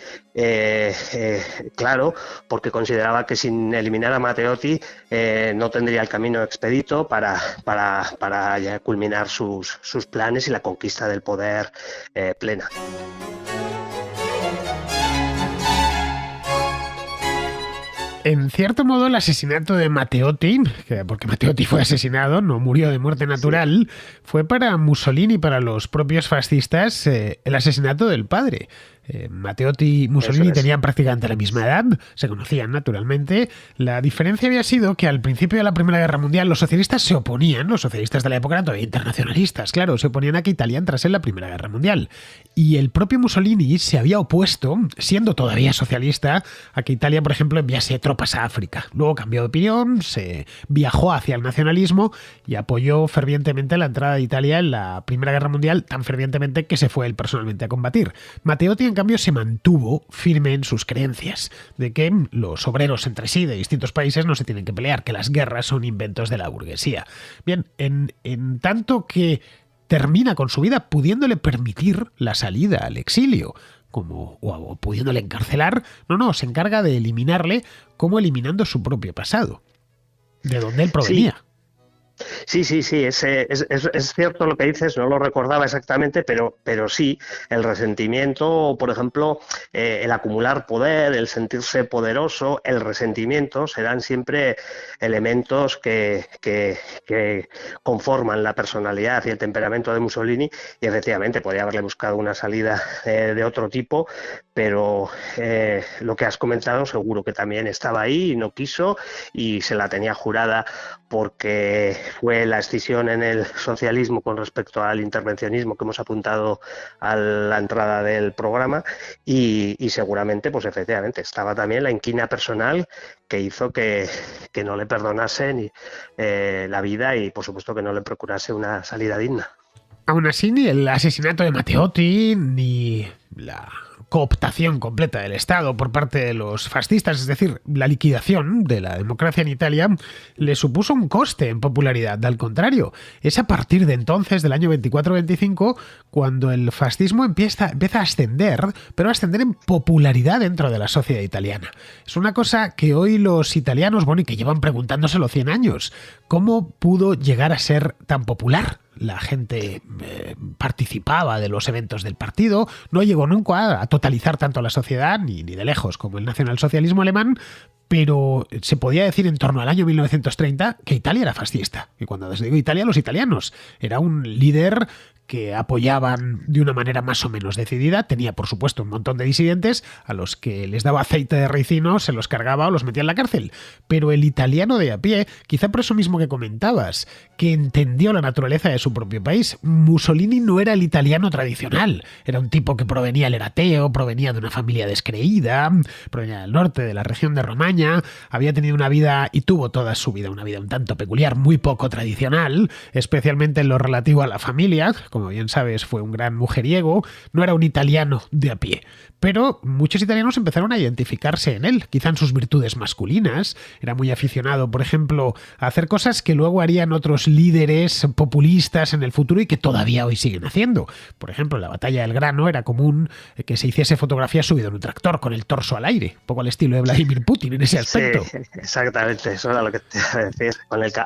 claro, porque consideraba que sin eliminar a Matteotti no tendría el camino expedito para ya culminar sus planes y la conquista del poder plena. En cierto modo, el asesinato de Matteotti, porque Matteotti fue asesinado, no murió de muerte natural, fue para Mussolini y para los propios fascistas el asesinato del padre. Matteotti y Mussolini tenían prácticamente la misma edad, se conocían naturalmente. La diferencia había sido que al principio de la Primera Guerra Mundial los socialistas se oponían, los socialistas de la época eran todavía internacionalistas, claro, se oponían a que Italia entrase en la Primera Guerra Mundial. Y el propio Mussolini se había opuesto, siendo todavía socialista, a que Italia, por ejemplo, enviase tropas a África. Luego cambió de opinión, se viajó hacia el nacionalismo y apoyó fervientemente la entrada de Italia en la Primera Guerra Mundial, tan fervientemente que se fue él personalmente a combatir. Matteotti, en cambio, se mantuvo firme en sus creencias de que los obreros entre sí de distintos países no se tienen que pelear, que las guerras son inventos de la burguesía. Bien, en tanto que termina con su vida pudiéndole permitir la salida al exilio, o pudiéndole encarcelar, se encarga de eliminarle, como eliminando su propio pasado, de donde él provenía. Sí, es cierto lo que dices, no lo recordaba exactamente, pero sí, el resentimiento, por ejemplo, el acumular poder, el sentirse poderoso, el resentimiento serán siempre elementos que conforman la personalidad y el temperamento de Mussolini, y efectivamente podría haberle buscado una salida de otro tipo, pero lo que has comentado seguro que también estaba ahí y no quiso y se la tenía jurada, porque fue la escisión en el socialismo con respecto al intervencionismo que hemos apuntado a la entrada del programa y seguramente, pues efectivamente, estaba también la inquina personal que hizo que no le perdonasen la vida y, por supuesto, que no le procurase una salida digna. Aún así, ni el asesinato de Matteotti, ni la cooptación completa del Estado por parte de los fascistas, es decir, la liquidación de la democracia en Italia, le supuso un coste en popularidad. Al contrario, es a partir de entonces, del año 24-25, cuando el fascismo empieza a ascender, pero a ascender en popularidad dentro de la sociedad italiana. Es una cosa que hoy los italianos, y que llevan preguntándoselo 100 años, ¿cómo pudo llegar a ser tan popular? La gente participaba de los eventos del partido, no llegó nunca a totalizar tanto a la sociedad, ni de lejos, como el nacionalsocialismo alemán, pero se podía decir en torno al año 1930 que Italia era fascista. Y cuando les digo Italia, los italianos. Era un líder que apoyaban de una manera más o menos decidida. Tenía, por supuesto, un montón de disidentes a los que les daba aceite de ricino, se los cargaba o los metía en la cárcel. Pero el italiano de a pie, quizá por eso mismo que comentabas, que entendió la naturaleza de su propio país. Mussolini no era el italiano tradicional. Era un tipo que provenía, él era ateo, provenía de una familia descreída, provenía del norte, de la región de Romaña, había tenido una vida, y tuvo toda su vida, una vida un tanto peculiar, muy poco tradicional, especialmente en lo relativo a la familia. Como bien sabes, fue un gran mujeriego, no era un italiano de a pie. Pero muchos italianos empezaron a identificarse en él, quizá en sus virtudes masculinas. Era muy aficionado, por ejemplo, a hacer cosas que luego harían otros líderes populistas en el futuro y que todavía hoy siguen haciendo. Por ejemplo, en la batalla del Grano era común que se hiciese fotografía subido en un tractor con el torso al aire, un poco al estilo de Vladimir Putin en ese aspecto. Sí, exactamente, eso era lo que te iba a decir,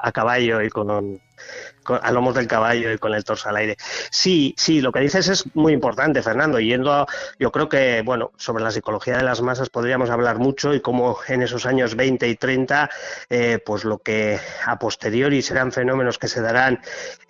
a caballo y a lomos del caballo y con el torso al aire. Sí, lo que dices es muy importante, Fernando, yo creo que, sobre la psicología de las masas podríamos hablar mucho y cómo en esos años 20 y 30, pues lo que a posteriori serán fenómenos que se darán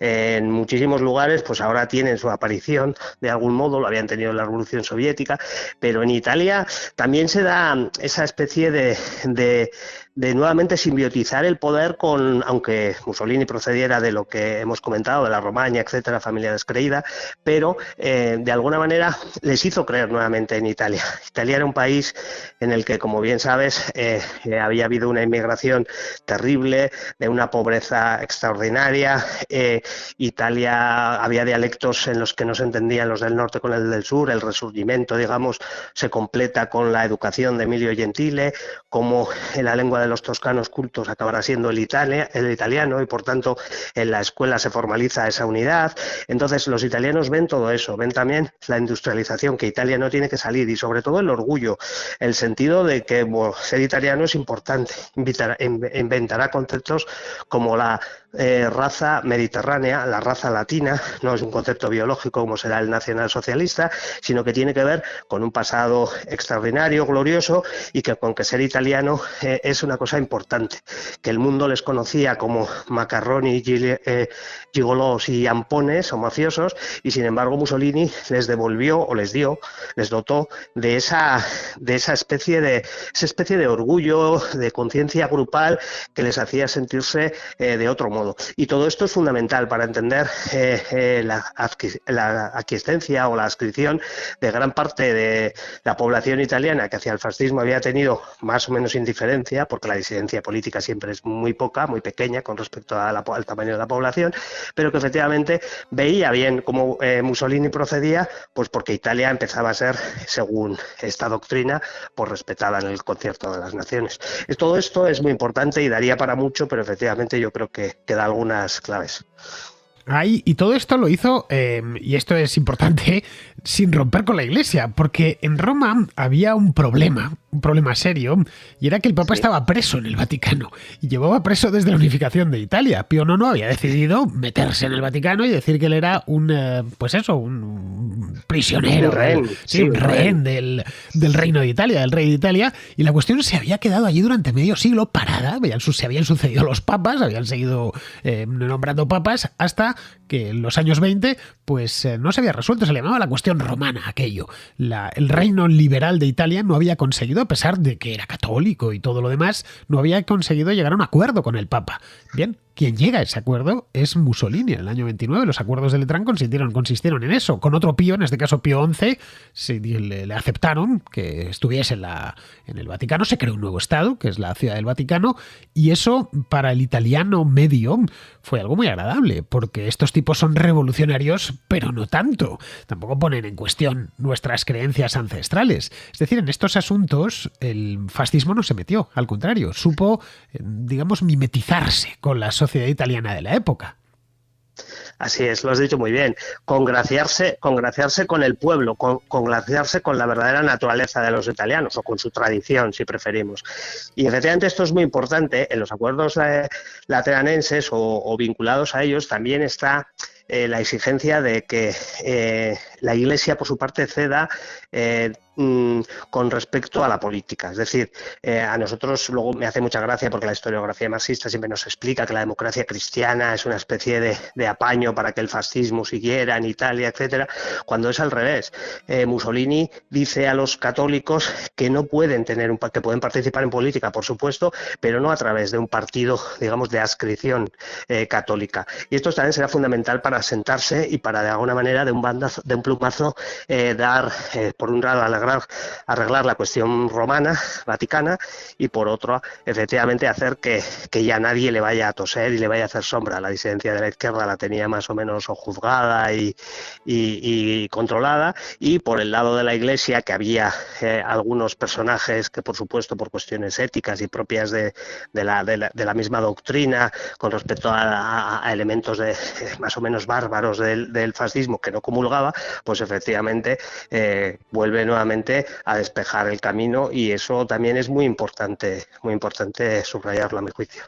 en muchísimos lugares, pues ahora tienen su aparición, de algún modo, lo habían tenido en la Revolución Soviética, pero en Italia también se da esa especie de de nuevamente simbiotizar el poder con, aunque Mussolini procediera de lo que hemos comentado, de la Romaña, etcétera, familia descreída, pero de alguna manera les hizo creer nuevamente en Italia. Italia era un país en el que, como bien sabes, había habido una inmigración terrible, de una pobreza extraordinaria. Italia, había dialectos en los que no se entendían los del norte con el del sur. El Resurgimiento, digamos, se completa con la educación de Emilio Gentile, como en la lengua de los toscanos cultos acabará siendo el italiano, y por tanto en la escuela se formaliza esa unidad. Entonces los italianos ven todo eso, ven también la industrialización, que Italia no tiene que salir, y sobre todo el orgullo, el sentido de que ser italiano es importante. Inventará conceptos como la raza mediterránea, la raza latina. No es un concepto biológico como será el nacionalsocialista, sino que tiene que ver con un pasado extraordinario, glorioso, y que con que ser italiano es una cosa importante, que el mundo les conocía como macarroni, gigolos y ampones o mafiosos, y sin embargo Mussolini les devolvió o les dotó de esa especie de orgullo, de conciencia grupal que les hacía sentirse de otro modo. Y todo esto es fundamental para entender la aquiescencia o la adscripción de gran parte de la población italiana, que hacia el fascismo había tenido más o menos indiferencia, porque la disidencia política siempre es muy poca, muy pequeña con respecto al tamaño de la población, pero que efectivamente veía bien cómo Mussolini procedía, pues porque Italia empezaba a ser, según esta doctrina, pues respetada en el concierto de las naciones. Todo esto es muy importante y daría para mucho, pero efectivamente yo creo que da algunas claves. Y todo esto lo hizo, y esto es importante, sin romper con la Iglesia, porque en Roma había un problema serio, y era que el Papa estaba preso en el Vaticano, y llevaba preso desde la unificación de Italia. Pío IX había decidido meterse en el Vaticano y decir que él era un prisionero, un rehén del reino de Italia, del rey de Italia, y la cuestión se había quedado allí durante medio siglo parada. Se habían sucedido los papas, habían seguido nombrando papas, hasta que en los años 20 pues no se había resuelto, se le llamaba la cuestión romana aquello. El reino liberal de Italia no había conseguido, a pesar de que era católico y todo lo demás, no había conseguido llegar a un acuerdo con el Papa. Bien, quien llega a ese acuerdo es Mussolini en el año 29. Los acuerdos de Letrán consistieron en eso. Con otro Pío, en este caso Pío XI, le aceptaron que estuviese en el Vaticano. Se creó un nuevo estado, que es la Ciudad del Vaticano, y eso para el italiano medio fue algo muy agradable, porque estos tipos son revolucionarios, pero no tanto. Tampoco ponen en cuestión nuestras creencias ancestrales. Es decir, en estos asuntos el fascismo no se metió, al contrario, supo, digamos, mimetizarse con la sociedad italiana de la época. Así es, lo has dicho muy bien. Congraciarse con el pueblo, congraciarse con la verdadera naturaleza de los italianos, o con su tradición, si preferimos. Y efectivamente esto es muy importante. En los acuerdos lateranenses o vinculados a ellos también está la exigencia de que la Iglesia, por su parte, ceda con respecto a la política. Es decir, a nosotros luego me hace mucha gracia, porque la historiografía marxista siempre nos explica que la democracia cristiana es una especie de apaño para que el fascismo siguiera en Italia, etcétera, cuando es al revés. Mussolini dice a los católicos que no pueden que pueden participar en política, por supuesto, pero no a través de un partido, digamos, de adscripción católica. Y esto también será fundamental para sentarse y para, de alguna manera, de un plumazo, dar, por un lado, arreglar la cuestión romana, vaticana, y por otro, efectivamente, hacer que ya nadie le vaya a toser y le vaya a hacer sombra. La disidencia de la izquierda la tenía más o menos juzgada y controlada, y por el lado de la Iglesia, que había algunos personajes que, por supuesto, por cuestiones éticas y propias de la misma doctrina, con respecto a elementos más o menos bárbaros del fascismo, que no comulgaba, pues efectivamente vuelve nuevamente a despejar el camino, y eso también es muy importante subrayarlo, a mi juicio.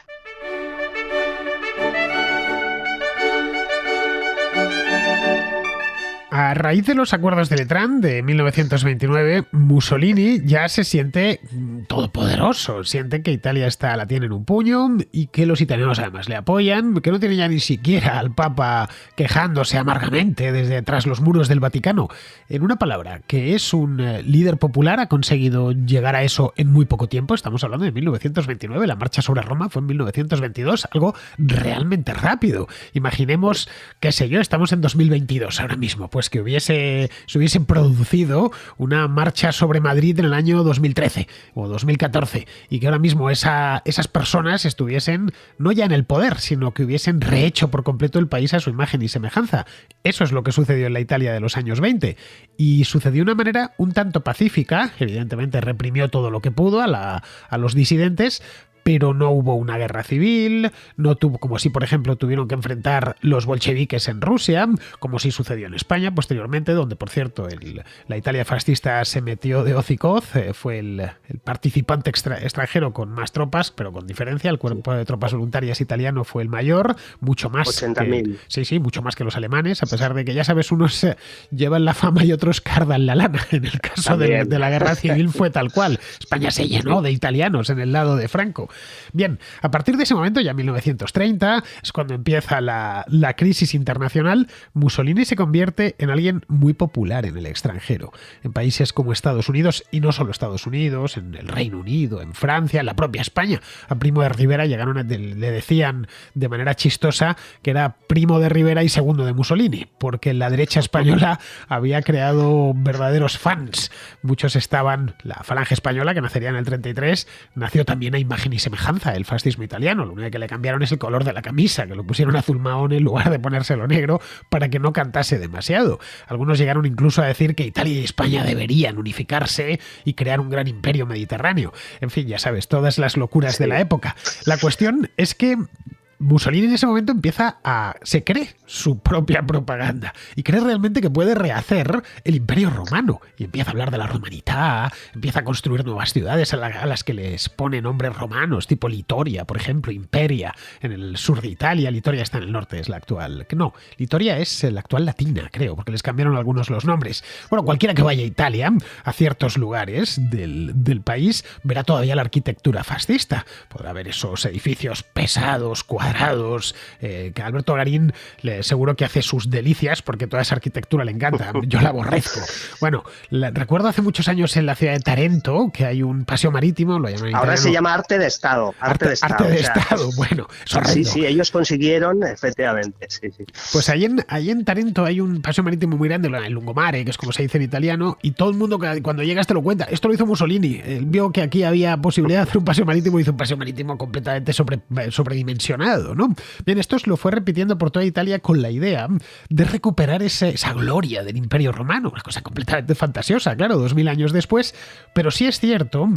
A raíz de los acuerdos de Letrán de 1929, Mussolini ya se siente todopoderoso, siente que Italia la tiene en un puño y que los italianos además le apoyan, que no tiene ya ni siquiera al Papa quejándose amargamente desde tras los muros del Vaticano. En una palabra, que es un líder popular, ha conseguido llegar a eso en muy poco tiempo. Estamos hablando de 1929, la marcha sobre Roma fue en 1922, algo realmente rápido. Imaginemos, qué sé yo, estamos en 2022 ahora mismo, pues que se hubiese producido una marcha sobre Madrid en el año 2013 o 2014 y que ahora mismo esas personas estuviesen no ya en el poder, sino que hubiesen rehecho por completo el país a su imagen y semejanza. Eso es lo que sucedió en la Italia de los años 20 y sucedió de una manera un tanto pacífica. Evidentemente reprimió todo lo que pudo a los disidentes, pero no hubo una guerra civil, no tuvo, como si por ejemplo tuvieron que enfrentar los bolcheviques en Rusia, como si sucedió en España posteriormente, donde por cierto la Italia fascista se metió de hoz y coz, fue el participante extranjero con más tropas, pero con diferencia. El cuerpo de tropas voluntarias italiano fue el mayor, mucho más 80.000. Sí, mucho más que los alemanes, a pesar de que ya sabes, unos llevan la fama y otros cardan la lana. En el caso de la guerra civil fue tal cual. España se llenó de italianos en el lado de Franco. Bien, a partir de ese momento, ya 1930, es cuando empieza la crisis internacional. Mussolini se convierte en alguien muy popular en el extranjero, en países como Estados Unidos, y no solo Estados Unidos, en el Reino Unido, en Francia, en la propia España. A Primo de Rivera le decían de manera chistosa que era primo de Rivera y segundo de Mussolini, porque la derecha española había creado verdaderos fans. Muchos estaban, la Falange Española, que nacería en el 33, nació también a imagen y semejanza del fascismo italiano. Lo único que le cambiaron es el color de la camisa, que lo pusieron azul mahón en lugar de ponérselo negro para que no cantase demasiado. Algunos llegaron incluso a decir que Italia y España deberían unificarse y crear un gran imperio mediterráneo. En fin, ya sabes, todas las locuras de la época. La cuestión es que Mussolini en ese momento se cree su propia propaganda y cree realmente que puede rehacer el Imperio Romano y empieza a hablar de la romanidad, empieza a construir nuevas ciudades a las que les pone nombres romanos, tipo Litoria, por ejemplo, Imperia, en el sur de Italia. Litoria está en el norte, es la actual. No, Litoria es la actual Latina, creo, porque les cambiaron algunos los nombres. Bueno, cualquiera que vaya a Italia, a ciertos lugares del país, verá todavía la arquitectura fascista. Podrá ver esos edificios pesados, cuadrados, que Alberto Garín seguro que hace sus delicias porque toda esa arquitectura le encanta. Yo la aborrezco. Bueno, recuerdo hace muchos años en la ciudad de Tarento que hay un paseo marítimo, lo llaman en Ahora italiano. se llama Arte de Estado. Arte de Estado, bueno, es horrendo. Sí, ellos consiguieron, efectivamente. Sí. Pues ahí en Tarento hay un paseo marítimo muy grande, el Lungomare, que es como se dice en italiano, y todo el mundo cuando llegas te lo cuenta. Esto lo hizo Mussolini. Él vio que aquí había posibilidad de hacer un paseo marítimo y hizo un paseo marítimo completamente sobredimensionado, ¿no? Bien, esto lo fue repitiendo por toda Italia con la idea de recuperar esa gloria del Imperio Romano, una cosa completamente fantasiosa, claro, 2000 años después, pero sí es cierto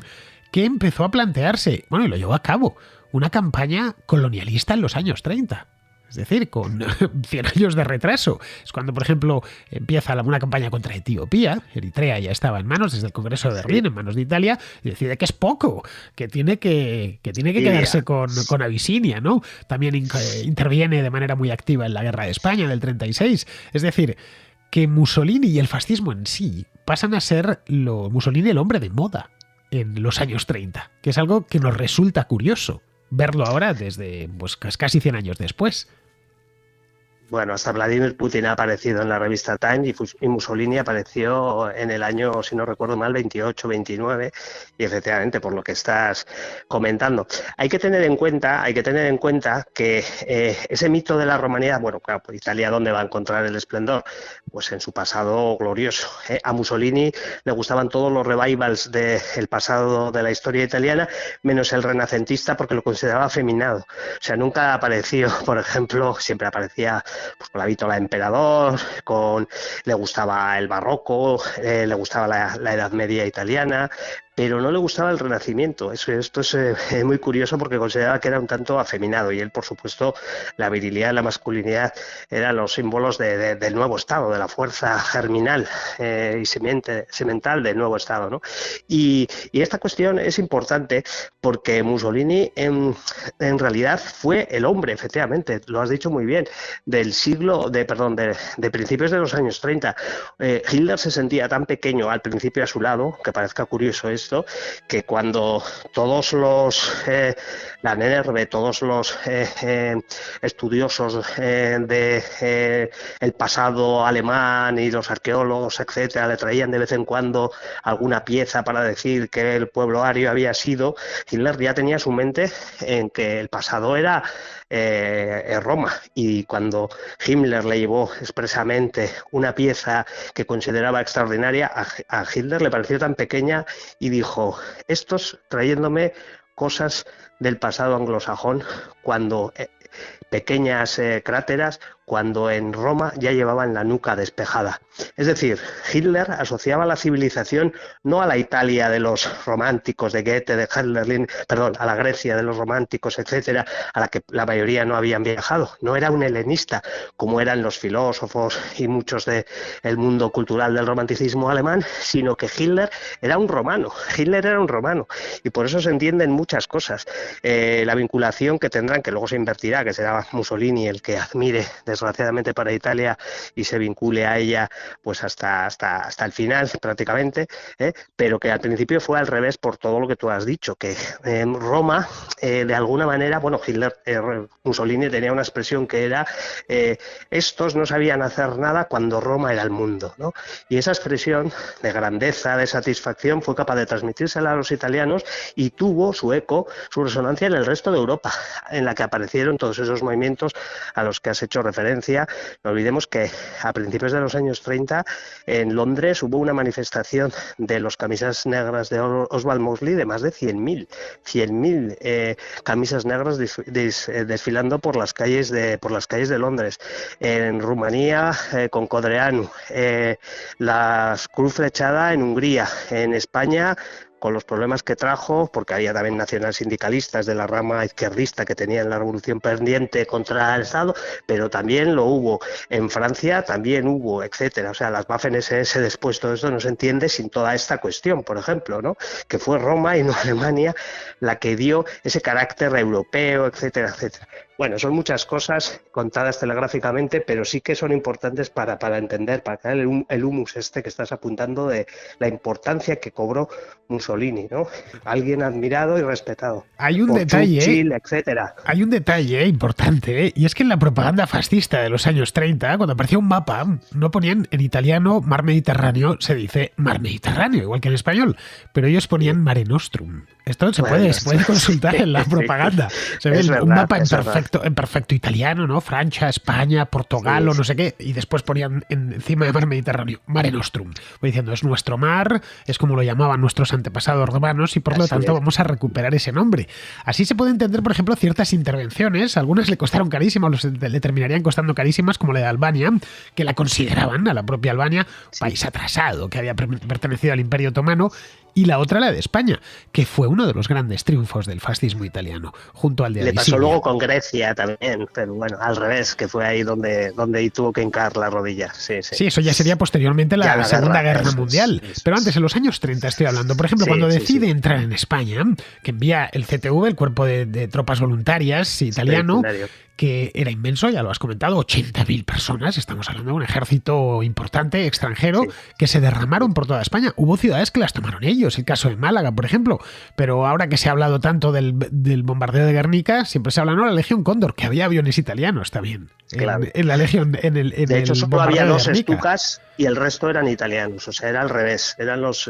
que empezó a plantearse, bueno, y lo llevó a cabo, una campaña colonialista en los años 30. Es decir, con 100 años de retraso. Es cuando, por ejemplo, empieza una campaña contra Etiopía. Eritrea ya estaba en manos, desde el Congreso de Berlín, en manos de Italia, y decide que es poco, que tiene que quedarse con Abisinia, ¿no? También interviene de manera muy activa en la Guerra de España del 36. Es decir, que Mussolini y el fascismo en sí pasan a ser Mussolini el hombre de moda en los años 30, que es algo que nos resulta curioso verlo ahora desde casi 100 años después. Bueno, hasta Vladimir Putin ha aparecido en la revista Time y Mussolini apareció en el año, si no recuerdo mal, 28, 29, y efectivamente, por lo que estás comentando. Hay que tener en cuenta que ese mito de la romanidad, bueno, claro, pues Italia, ¿dónde va a encontrar el esplendor? Pues en su pasado glorioso. A Mussolini le gustaban todos los revivals del pasado de la historia italiana, menos el renacentista, porque lo consideraba afeminado. O sea, nunca apareció, por ejemplo, siempre aparecía pues con la vítola de emperador, le gustaba el barroco, le gustaba la Edad Media italiana, pero no le gustaba el Renacimiento. Esto es muy curioso porque consideraba que era un tanto afeminado, y él, por supuesto, la virilidad, la masculinidad eran los símbolos del nuevo Estado, de la fuerza germinal y semental del nuevo Estado, ¿no? Y esta cuestión es importante porque Mussolini en realidad fue el hombre, efectivamente, lo has dicho muy bien, de principios de los años 30. Hitler se sentía tan pequeño al principio a su lado, que parezca curioso esto, que cuando todos los la NERV, todos los estudiosos de el pasado alemán y los arqueólogos, etcétera, le traían de vez en cuando alguna pieza para decir que el pueblo ario había sido, Hitler ya tenía su mente en que el pasado era Roma, y cuando Himmler le llevó expresamente una pieza que consideraba extraordinaria, a Hitler le pareció tan pequeña y dijo: estos trayéndome cosas del pasado anglosajón, cuando pequeñas cráteras, cuando en Roma ya llevaban la nuca despejada. Es decir, Hitler asociaba la civilización no a la Italia de los románticos de Goethe, de Hölderlin, perdón, a la Grecia de los románticos, etcétera, a la que la mayoría no habían viajado. No era un helenista, como eran los filósofos y muchos del mundo cultural del romanticismo alemán, sino que Hitler era un romano. Hitler era un romano, y por eso se entienden muchas cosas. La vinculación que tendrán, que luego se invertirá, que será Mussolini el que admire desgraciadamente para Italia y se vincule a ella pues hasta el final prácticamente, pero que al principio fue al revés por todo lo que tú has dicho, que Roma de alguna manera, bueno, Mussolini tenía una expresión que era estos no sabían hacer nada cuando Roma era el mundo, ¿no? Y esa expresión de grandeza, de satisfacción, fue capaz de transmitírsela a los italianos y tuvo su eco, su resonancia en el resto de Europa, en la que aparecieron todos esos movimientos a los que has hecho referencia. No olvidemos que a principios de los años 30 en Londres hubo una manifestación de los camisas negras de Oswald Mosley de más de 100.000 camisas negras desfilando por las calles de Londres. En Rumanía con Codreanu, la cruz flechada en Hungría, en España con los problemas que trajo, porque había también nacionalsindicalistas de la rama izquierdista que tenían la revolución pendiente contra el Estado, pero también lo hubo. En Francia también hubo, etcétera. O sea, las Waffen-SS después, todo esto no se entiende sin toda esta cuestión, por ejemplo, ¿no? Que fue Roma y no Alemania la que dio ese carácter europeo, etcétera, etcétera. Bueno, son muchas cosas contadas telegráficamente, pero sí que son importantes para entender, para crear el humus que estás apuntando de la importancia que cobró Mussolini, ¿no? Alguien admirado y respetado. Hay un detalle, Churchill, etcétera. Hay un detalle importante, y es que en la propaganda fascista de los años 30, cuando aparecía un mapa, no ponían en italiano Mar Mediterráneo, se dice Mar Mediterráneo, igual que en español, pero ellos ponían Mare Nostrum. Esto se puede consultar en la propaganda. Se ve un mapa en perfecto italiano, ¿no? Francia, España, Portugal o no sé qué, y después ponían encima de Mar Mediterráneo Mare Nostrum. Voy diciendo, es nuestro mar, es como lo llamaban nuestros antepasados romanos, y por lo tanto vamos a recuperar ese nombre. Así se puede entender, por ejemplo, ciertas intervenciones. Algunas le costaron carísimas, le terminarían costando carísimas, como la de Albania, que la consideraban, a la propia Albania, país atrasado, que había pertenecido al Imperio Otomano, y la otra, la de España, que fue uno de los grandes triunfos del fascismo italiano, junto al de Le Abisinia. pasó luego con Grecia también, pero bueno, al revés, que fue ahí donde tuvo que hincar la rodilla. Sí, eso ya sería posteriormente la Segunda Guerra Mundial. Pero antes, en los años 30 estoy hablando. Por ejemplo, cuando decide entrar en España, que envía el CTV, el Cuerpo de Tropas Voluntarias italiano, que era inmenso, ya lo has comentado, 80.000 personas, estamos hablando de un ejército importante, extranjero, que se derramaron por toda España. Hubo ciudades que las tomaron ellos, el caso de Málaga, por ejemplo, pero ahora que se ha hablado tanto del bombardeo de Guernica, siempre se habla, ¿no?, la Legión Cóndor, que había aviones italianos también, claro. en la Legión, de hecho, solo había dos Stukas y el resto eran italianos, o sea, era al revés, eran los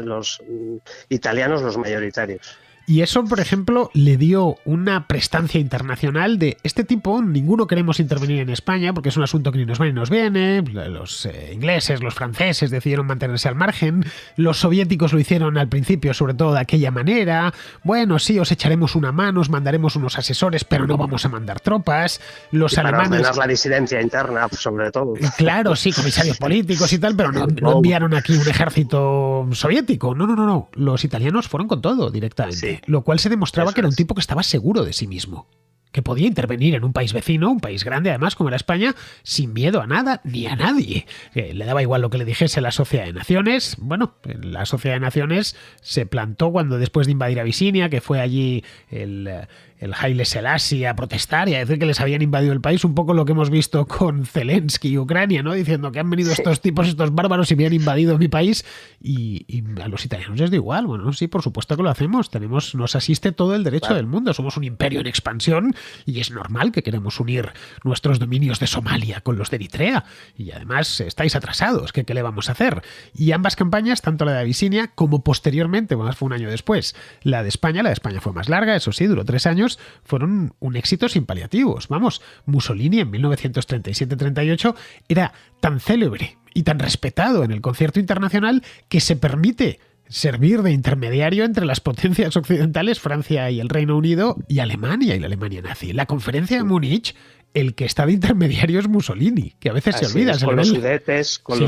italianos los mayoritarios. Y eso, por ejemplo, le dio una prestancia internacional de este tipo. Ninguno queremos intervenir en España porque es un asunto que ni nos va ni nos viene. Los ingleses, los franceses decidieron mantenerse al margen. Los soviéticos lo hicieron al principio, sobre todo de aquella manera. Bueno, sí, os echaremos una mano, os mandaremos unos asesores, pero no vamos a mandar tropas. Los y alemanes... para ordenar la disidencia interna, sobre todo. Claro, sí, comisarios políticos y tal, pero no enviaron aquí un ejército soviético. No. Los italianos fueron con todo directamente. Sí. Lo cual se demostraba que era un tipo que estaba seguro de sí mismo, que podía intervenir en un país vecino, un país grande además como era España, sin miedo a nada ni a nadie. Le daba igual lo que le dijese la Sociedad de Naciones. Bueno, la Sociedad de Naciones se plantó cuando después de invadir Abisinia, que fue allí el Haile Selassie a protestar y a decir que les habían invadido el país, un poco lo que hemos visto con Zelensky y Ucrania, ¿no? Diciendo que han venido estos tipos, estos bárbaros y me han invadido mi país, y a los italianos les da igual. Bueno, sí, por supuesto que lo hacemos, nos asiste todo el derecho del mundo, somos un imperio en expansión y es normal que queremos unir nuestros dominios de Somalia con los de Eritrea, y además estáis atrasados, ¿qué le vamos a hacer? Y ambas campañas, tanto la de Abisinia como posteriormente, bueno, fue un año después, la de España fue más larga, eso sí, duró 3 años, fueron un éxito sin paliativos. Vamos, Mussolini en 1937-38 era tan célebre y tan respetado en el concierto internacional que se permite servir de intermediario entre las potencias occidentales, Francia y el Reino Unido, y Alemania y la Alemania nazi. La conferencia de Múnich, el que está de intermediario es Mussolini, que a veces se olvida. Con los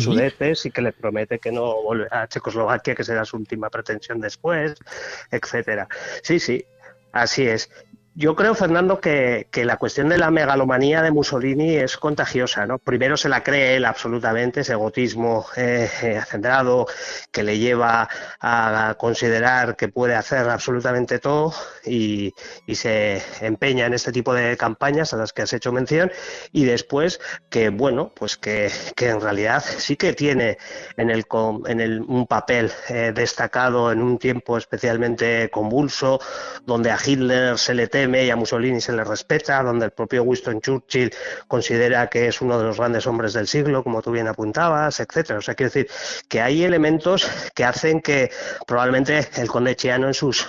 Sudetes, y que le promete que no volverá a Checoslovaquia, que será su última pretensión después, etcétera. Sí, así es. Yo creo, Fernando, que la cuestión de la megalomanía de Mussolini es contagiosa, ¿no? Primero se la cree él absolutamente, ese egotismo acendrado que le lleva a considerar que puede hacer absolutamente todo y se empeña en este tipo de campañas a las que has hecho mención, y después que, bueno, pues que en realidad sí que tiene un papel destacado en un tiempo especialmente convulso, donde a Hitler se le teme y a Mussolini se le respeta, donde el propio Winston Churchill considera que es uno de los grandes hombres del siglo, como tú bien apuntabas, etcétera. O sea, quiero decir que hay elementos que hacen que probablemente el conde Chiano en sus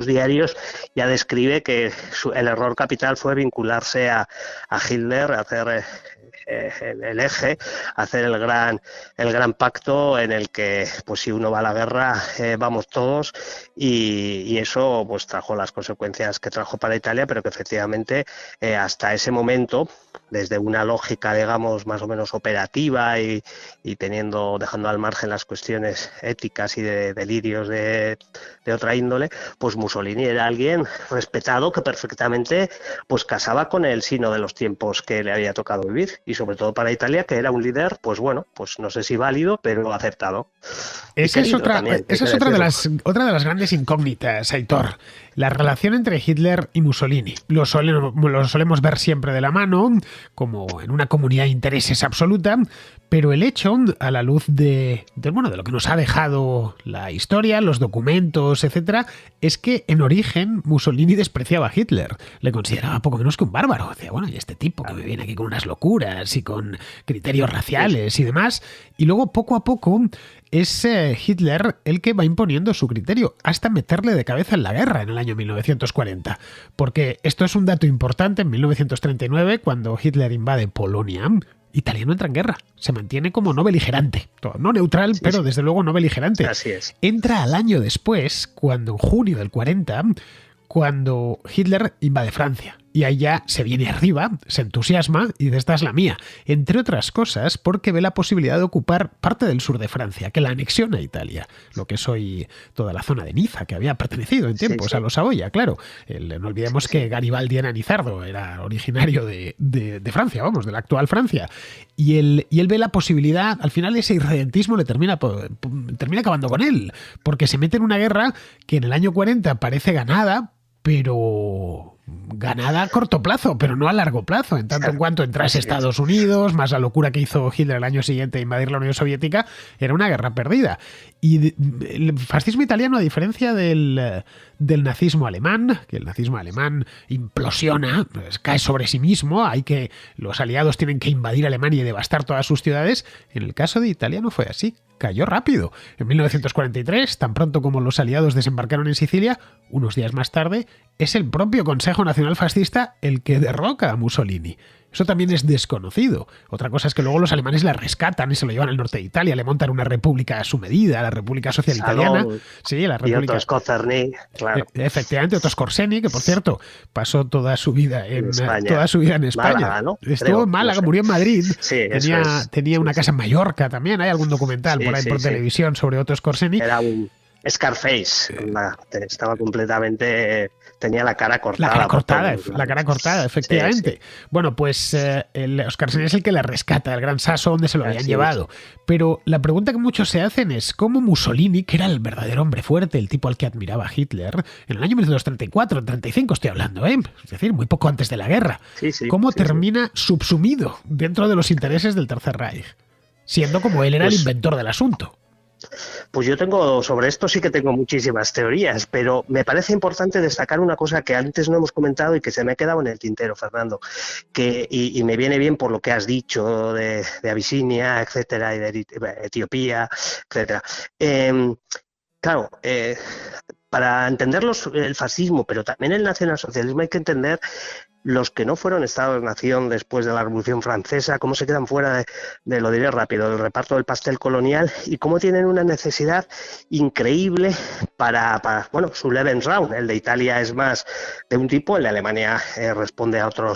diarios ya describe que el error capital fue vincularse a Hitler, a hacer el eje, hacer el gran pacto en el que, pues si uno va a la guerra, vamos todos, y eso pues trajo las consecuencias que trajo para Italia, pero que efectivamente hasta ese momento, desde una lógica, digamos, más o menos operativa y dejando al margen las cuestiones éticas y de delirios de otra índole, pues Mussolini era alguien respetado que perfectamente pues casaba con el sino de los tiempos que le había tocado vivir, y sobre todo para Italia, que era un líder, pues bueno, pues no sé si válido, pero aceptado. Esa es otra de las grandes incógnitas, Aitor. La relación entre Hitler y Mussolini. Lo solemos ver siempre de la mano, como en una comunidad de intereses absoluta, pero el hecho, a la luz de lo que nos ha dejado la historia, los documentos, etcétera, es que en origen Mussolini despreciaba a Hitler. Le consideraba poco menos que un bárbaro. Decía, bueno, y este tipo que me viene aquí con unas locuras y con criterios raciales y demás. Y luego, poco a poco, es Hitler el que va imponiendo su criterio hasta meterle de cabeza en la guerra en el año 1940. Porque esto es un dato importante. En 1939, cuando Hitler invade Polonia, Italia no entra en guerra, se mantiene como no beligerante, no neutral, pero desde luego no beligerante. Así es. Entra al año después, cuando en junio del 40, cuando Hitler invade Francia. Y ahí ya se viene arriba, se entusiasma y dice, esta es la mía. Entre otras cosas, porque ve la posibilidad de ocupar parte del sur de Francia, que la anexiona a Italia, lo que es hoy toda la zona de Niza, que había pertenecido en tiempos a los Saboya, claro. No olvidemos que Garibaldi era nizardo, era originario de Francia, vamos, de la actual Francia. Y él ve la posibilidad, al final ese irredentismo le termina acabando con él, porque se mete en una guerra que en el año 40 parece ganada, pero ganada a corto plazo, pero no a largo plazo. En tanto en cuanto entrase Estados Unidos, más la locura que hizo Hitler el año siguiente de invadir la Unión Soviética, era una guerra perdida. Y el fascismo italiano, a diferencia del nazismo alemán, que el nazismo alemán implosiona, pues, cae sobre sí mismo, los aliados tienen que invadir Alemania y devastar todas sus ciudades. En el caso de Italia no fue así. Cayó rápido. En 1943, tan pronto como los aliados desembarcaron en Sicilia, unos días más tarde, es el propio Consejo Nacional Fascista el que derroca a Mussolini. Eso también es desconocido. Otra cosa es que luego los alemanes la rescatan y se lo llevan al norte de Italia, le montan una república a su medida, la República Social Italiana. Sí, la República. Y Otto Skorzeny, claro. Efectivamente, Otto Skorzeny, que por cierto pasó toda su vida en España. Málaga, ¿no? Estuvo en Málaga, murió en Madrid. Sí, tenía una casa en Mallorca también. Hay algún documental por ahí por televisión sobre Otto Skorzeny. Era un Scarface. Estaba completamente... Tenía la cara cortada. La cara cortada, efectivamente. Sí. Bueno, pues Skorzeny es el que la rescata, el Gran Sasso, donde se lo habían llevado. Pero la pregunta que muchos se hacen es cómo Mussolini, que era el verdadero hombre fuerte, el tipo al que admiraba Hitler, en el año 1934, 35 estoy hablando, es decir, muy poco antes de la guerra, cómo termina subsumido dentro de los intereses del Tercer Reich, siendo como él era el inventor del asunto. Pues yo sobre esto sí que tengo muchísimas teorías, pero me parece importante destacar una cosa que antes no hemos comentado y que se me ha quedado en el tintero, Fernando, y me viene bien por lo que has dicho de Abisinia, etcétera, y de Etiopía, etcétera. Claro, para entender el fascismo, pero también el nacionalsocialismo, hay que entender los que no fueron Estados-nación después de la Revolución Francesa, cómo se quedan fuera lo diré rápido, del reparto del pastel colonial y cómo tienen una necesidad increíble para su Lebensraum. El de Italia es más de un tipo, el de Alemania responde a otro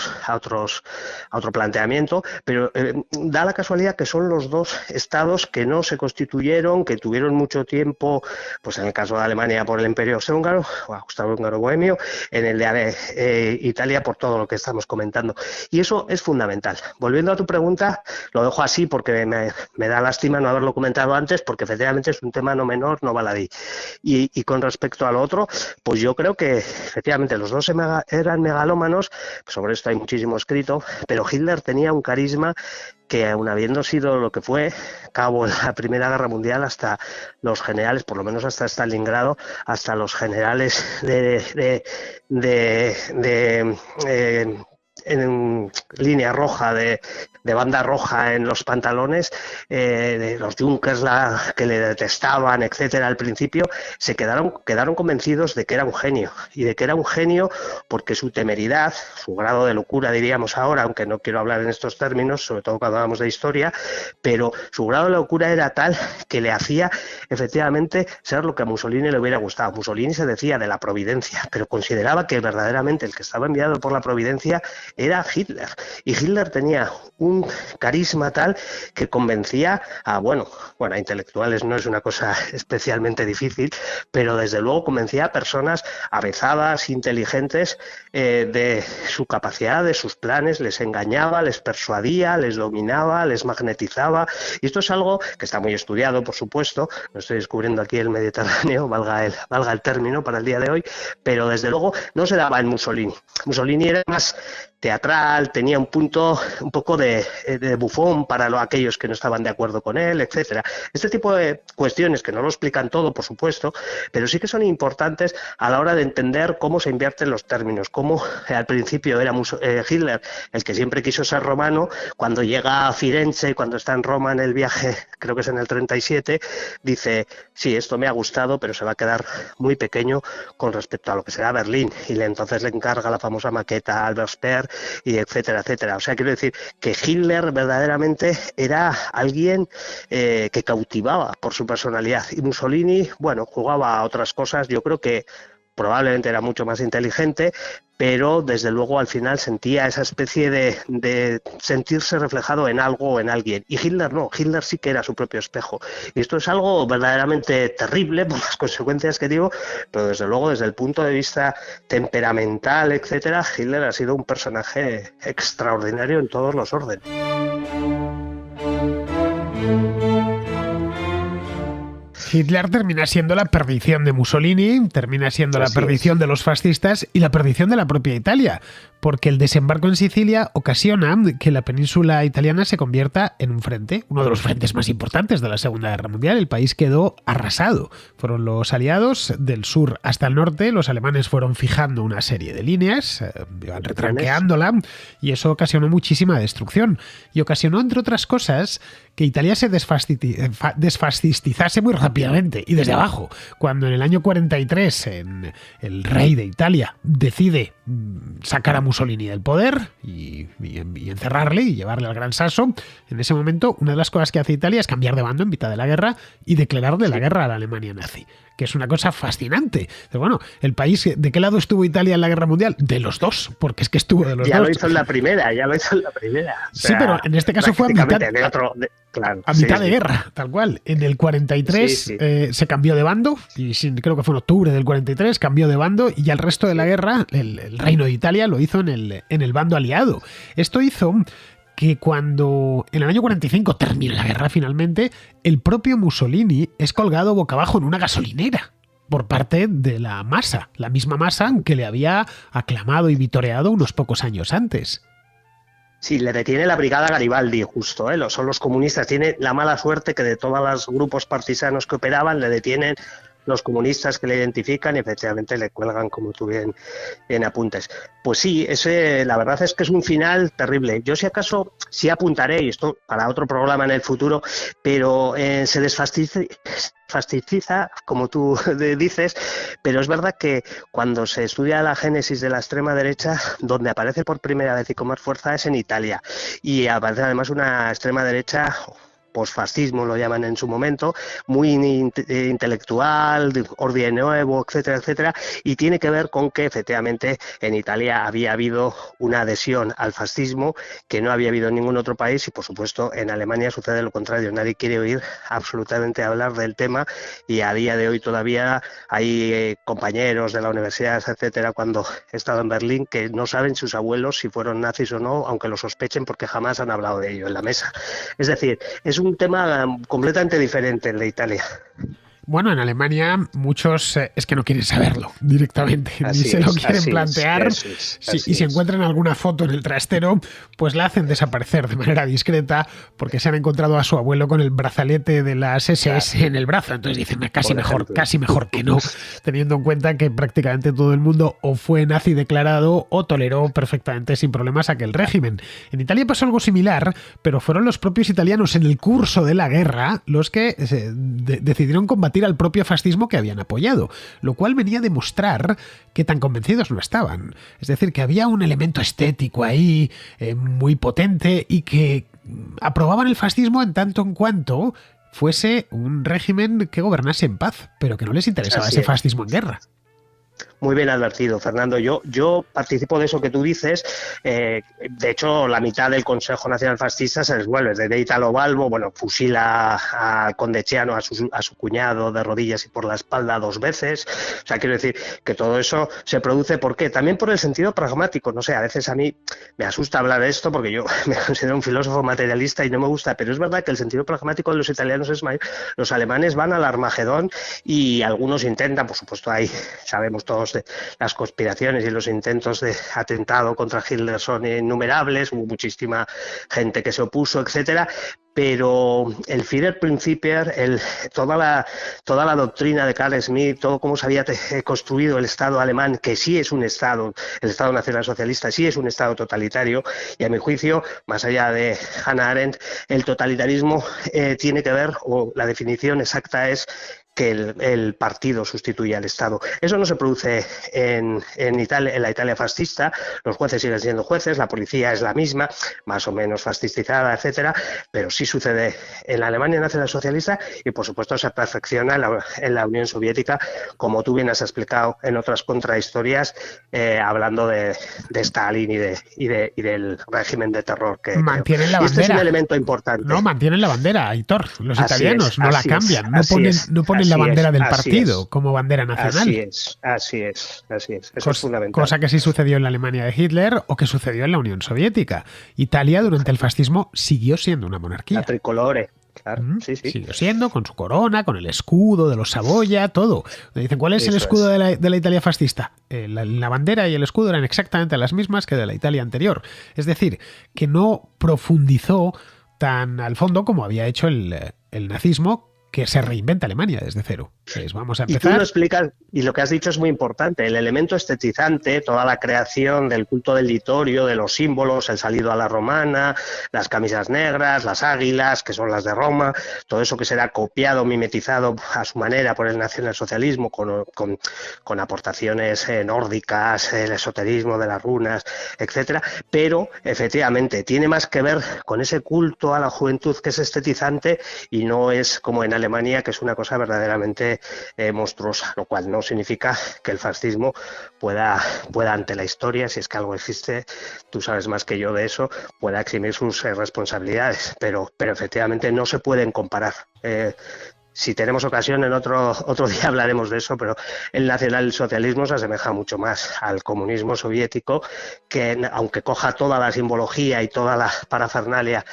planteamiento, pero da la casualidad que son los dos estados que no se constituyeron, que tuvieron mucho tiempo, pues en el caso de Alemania por el Imperio Austrohúngaro, o Austrohúngaro Bohemio, en el de Italia por todo lo que estamos comentando. Y eso es fundamental. Volviendo a tu pregunta, lo dejo así porque me da lástima no haberlo comentado antes, porque efectivamente es un tema no menor, no baladí. Y con respecto a lo otro, pues yo creo que efectivamente los dos eran megalómanos, sobre esto hay muchísimo escrito, pero Hitler tenía un carisma que, aun habiendo sido lo que fue, cabo en la Primera Guerra Mundial, hasta los generales, por lo menos hasta Stalingrado, hasta los generales en línea roja, de banda roja en los pantalones, de los Junkers que le detestaban, etcétera, al principio, quedaron convencidos de que era un genio, y de que era un genio porque su temeridad, su grado de locura, diríamos ahora, aunque no quiero hablar en estos términos, sobre todo cuando hablamos de historia, pero su grado de locura era tal que le hacía efectivamente ser lo que a Mussolini le hubiera gustado. Mussolini se decía de la providencia, pero consideraba que verdaderamente el que estaba enviado por la providencia era Hitler, y Hitler tenía un carisma tal que convencía a intelectuales, no es una cosa especialmente difícil, pero desde luego convencía a personas avezadas, inteligentes, de su capacidad, de sus planes, les engañaba, les persuadía, les dominaba, les magnetizaba, y esto es algo que está muy estudiado, por supuesto, no estoy descubriendo aquí el Mediterráneo, valga el término para el día de hoy, pero desde luego no se daba en Mussolini. Mussolini era más teatral, tenía un poco de bufón para aquellos que no estaban de acuerdo con él, etcétera. Este tipo de cuestiones que no lo explican todo, por supuesto, pero sí que son importantes a la hora de entender cómo se invierten los términos, cómo al principio era Hitler el que siempre quiso ser romano, cuando llega a Firenze y cuando está en Roma en el viaje, creo que es en el 37, dice, sí, esto me ha gustado, pero se va a quedar muy pequeño con respecto a lo que será Berlín, y entonces le encarga la famosa maqueta a Albert Speer, y etcétera, etcétera. O sea, quiero decir que Hitler verdaderamente era alguien que cautivaba por su personalidad, y Mussolini, jugaba a otras cosas. Yo creo que probablemente era mucho más inteligente, pero desde luego al final sentía esa especie de sentirse reflejado en algo o en alguien. Y Hitler no, Hitler sí que era su propio espejo. Y esto es algo verdaderamente terrible por las consecuencias que digo, pero desde luego desde el punto de vista temperamental, etcétera, Hitler ha sido un personaje extraordinario en todos los órdenes. Hitler termina siendo la perdición de Mussolini, termina siendo la perdición de los fascistas y la perdición de la propia Italia, porque el desembarco en Sicilia ocasiona que la península italiana se convierta en un frente, uno de los frentes más importantes de la Segunda Guerra Mundial. El país quedó arrasado. Fueron los aliados del sur hasta el norte, los alemanes fueron fijando una serie de líneas, iban retranqueándola, y eso ocasionó muchísima destrucción. Y ocasionó, entre otras cosas, que Italia se desfascistizase muy rápidamente y desde abajo. Cuando en el año 43 el rey de Italia decide sacar a Mussolini del poder y encerrarle y llevarle al Gran Sasso, en ese momento una de las cosas que hace Italia es cambiar de bando en mitad de la guerra y declararle la guerra a la Alemania nazi, que es una cosa fascinante. Pero bueno, el país, ¿de qué lado estuvo Italia en la Guerra Mundial? De los dos, porque es que estuvo de los dos. Ya lo hizo en la primera. O sí, sea, pero en este caso fue a mitad de guerra, tal cual. En el 43 se cambió de bando, y creo que fue en octubre del 43, cambió de bando, y ya el resto de la guerra, el Reino de Italia lo hizo en el bando aliado. Esto hizo que cuando en el año 45 termina la guerra finalmente, el propio Mussolini es colgado boca abajo en una gasolinera por parte de la masa, la misma masa que le había aclamado y vitoreado unos pocos años antes. Sí, le detiene la brigada Garibaldi, justo, son los comunistas. Tiene la mala suerte que de todos los grupos partisanos que operaban, le detienen los comunistas que le identifican y efectivamente le cuelgan, como tú bien apuntes. Pues sí, la verdad es que es un final terrible. Yo si acaso sí apuntaré, y esto para otro programa en el futuro, pero se desfastidiza, como tú dices, pero es verdad que cuando se estudia la génesis de la extrema derecha, donde aparece por primera vez y con más fuerza es en Italia, y aparece además una extrema derecha posfascismo, lo llaman en su momento, muy intelectual, orden nuevo, etcétera, etcétera, y tiene que ver con que efectivamente en Italia había habido una adhesión al fascismo que no había habido en ningún otro país, y por supuesto en Alemania sucede lo contrario. Nadie quiere oír absolutamente hablar del tema, y a día de hoy todavía hay compañeros de la universidad, etcétera, cuando he estado en Berlín, que no saben sus abuelos si fueron nazis o no, aunque lo sospechen porque jamás han hablado de ello en la mesa. Es decir, es un tema completamente diferente el de Italia. Bueno, en Alemania muchos es que no quieren saberlo directamente, ni se lo quieren plantear, y si encuentran alguna foto en el trastero, pues la hacen desaparecer de manera discreta, porque se han encontrado a su abuelo con el brazalete de las SS en el brazo. Entonces dicen, casi mejor que no, teniendo en cuenta que prácticamente todo el mundo o fue nazi declarado o toleró perfectamente sin problemas aquel régimen. En Italia pasó algo similar, pero fueron los propios italianos en el curso de la guerra los que decidieron combatir al propio fascismo que habían apoyado, lo cual venía a demostrar que tan convencidos no estaban. Es decir, que había un elemento estético ahí muy potente, y que aprobaban el fascismo en tanto en cuanto fuese un régimen que gobernase en paz, pero que no les interesaba ese fascismo en guerra. Muy bien advertido, Fernando. Yo participo de eso que tú dices. De hecho, la mitad del Consejo Nacional Fascista se les vuelve. Desde Italo Balbo, fusila a Condechiano, a su cuñado, de rodillas y por la espalda 2 veces. O sea, quiero decir que todo eso se produce. ¿Por qué? También por el sentido pragmático. No sé, a veces a mí me asusta hablar de esto porque yo me considero un filósofo materialista y no me gusta, pero es verdad que el sentido pragmático de los italianos es mayor. Los alemanes van al Armagedón y algunos intentan, por supuesto, ahí sabemos todos de las conspiraciones y los intentos de atentado contra Hitler son innumerables, hubo muchísima gente que se opuso, etcétera, pero el Führerprinzip, toda la doctrina de Carl Schmitt, todo cómo se había construido el Estado alemán, que sí es un Estado, el Estado Nacional Socialista sí es un Estado totalitario, y a mi juicio, más allá de Hannah Arendt, el totalitarismo tiene que ver, o la definición exacta es que el partido sustituye al Estado. Eso no se produce en Italia, en la Italia fascista. Los jueces siguen siendo jueces, la policía es la misma, más o menos fascistizada, etcétera, pero sí sucede en la Alemania Nacional Socialista, y por supuesto se perfecciona en la Unión Soviética, como tú bien has explicado en otras contrahistorias, hablando de Stalin y del régimen de terror que mantienen la bandera. Este es un elemento importante. No, mantienen la bandera, Aitor. Los italianos no la cambian, no ponen la Así bandera es, del así partido es. como bandera nacional. Así es. Eso es fundamental. Cosa que sí sucedió en la Alemania de Hitler o que sucedió en la Unión Soviética. Italia durante el fascismo siguió siendo una monarquía. La tricolore. claro, sí, sí. Sigue siendo, con su corona, con el escudo de los Saboya, todo. Me dicen, ¿cuál es el escudo de la Italia fascista? La bandera y el escudo eran exactamente las mismas que de la Italia anterior. Es decir, que no profundizó tan al fondo como había hecho el nazismo, que se reinventa Alemania desde cero. Pues vamos a Y tú empezar. lo explicas, y lo que has dicho es muy importante, el elemento estetizante, toda la creación del culto del litorio, de los símbolos, el salido a la romana, las camisas negras, las águilas, que son las de Roma, todo eso que será copiado, mimetizado a su manera por el nacionalsocialismo, con aportaciones nórdicas, el esoterismo de las runas, etcétera, pero efectivamente tiene más que ver con ese culto a la juventud que es estetizante y no es como en Alemania, que es una cosa verdaderamente monstruosa, lo cual no significa que el fascismo pueda ante la historia, si es que algo existe, tú sabes más que yo de eso, pueda eximir sus responsabilidades, pero efectivamente no se pueden comparar. Si tenemos ocasión, en otro día hablaremos de eso, pero el nacionalsocialismo se asemeja mucho más al comunismo soviético, que aunque coja toda la simbología y toda la parafernalia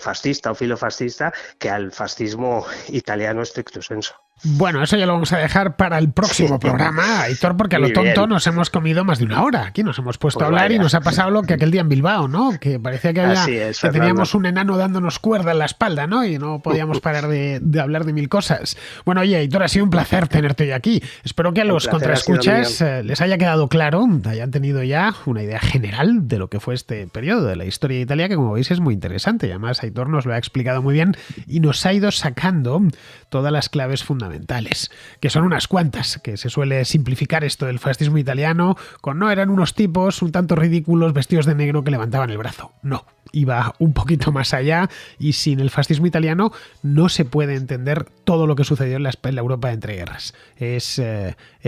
fascista o filofascista, que al fascismo italiano stricto sensu. Bueno, eso ya lo vamos a dejar para el próximo programa, Aitor, porque a lo tonto nos hemos comido más de una hora. Aquí nos hemos puesto a hablar y nos ha pasado lo que aquel día en Bilbao, ¿no? Que parecía que teníamos un enano dándonos cuerda en la espalda, ¿no? Y no podíamos parar de hablar de mil cosas. Bueno, oye, Aitor, ha sido un placer tenerte hoy aquí. Espero que a los contraescuchas les haya quedado claro, hayan tenido ya una idea general de lo que fue este periodo de la historia de Italia, que como veis es muy interesante. Y además, Aitor nos lo ha explicado muy bien y nos ha ido sacando todas las claves fundamentales, que son unas cuantas, que se suele simplificar esto del fascismo italiano con no eran unos tipos un tanto ridículos vestidos de negro que levantaban el brazo. No, iba un poquito más allá y sin el fascismo italiano no se puede entender todo lo que sucedió en la Europa de entreguerras. Es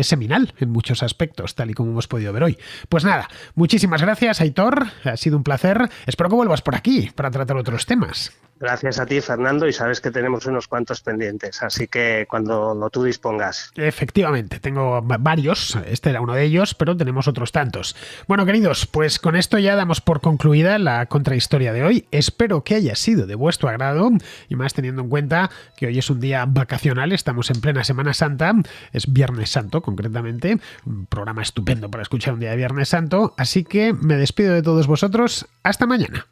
seminal en muchos aspectos, tal y como hemos podido ver hoy. Pues nada, muchísimas gracias, Aitor, ha sido un placer. Espero que vuelvas por aquí para tratar otros temas. Gracias a ti, Fernando, y sabes que tenemos unos cuantos pendientes, así que cuando tú dispongas. Efectivamente, tengo varios, este era uno de ellos, pero tenemos otros tantos. Bueno, queridos, pues con esto ya damos por concluida la contrahistoria de hoy. Espero que haya sido de vuestro agrado, y más teniendo en cuenta que hoy es un día vacacional, estamos en plena Semana Santa, es Viernes Santo concretamente, un programa estupendo para escuchar un día de Viernes Santo, así que me despido de todos vosotros, hasta mañana.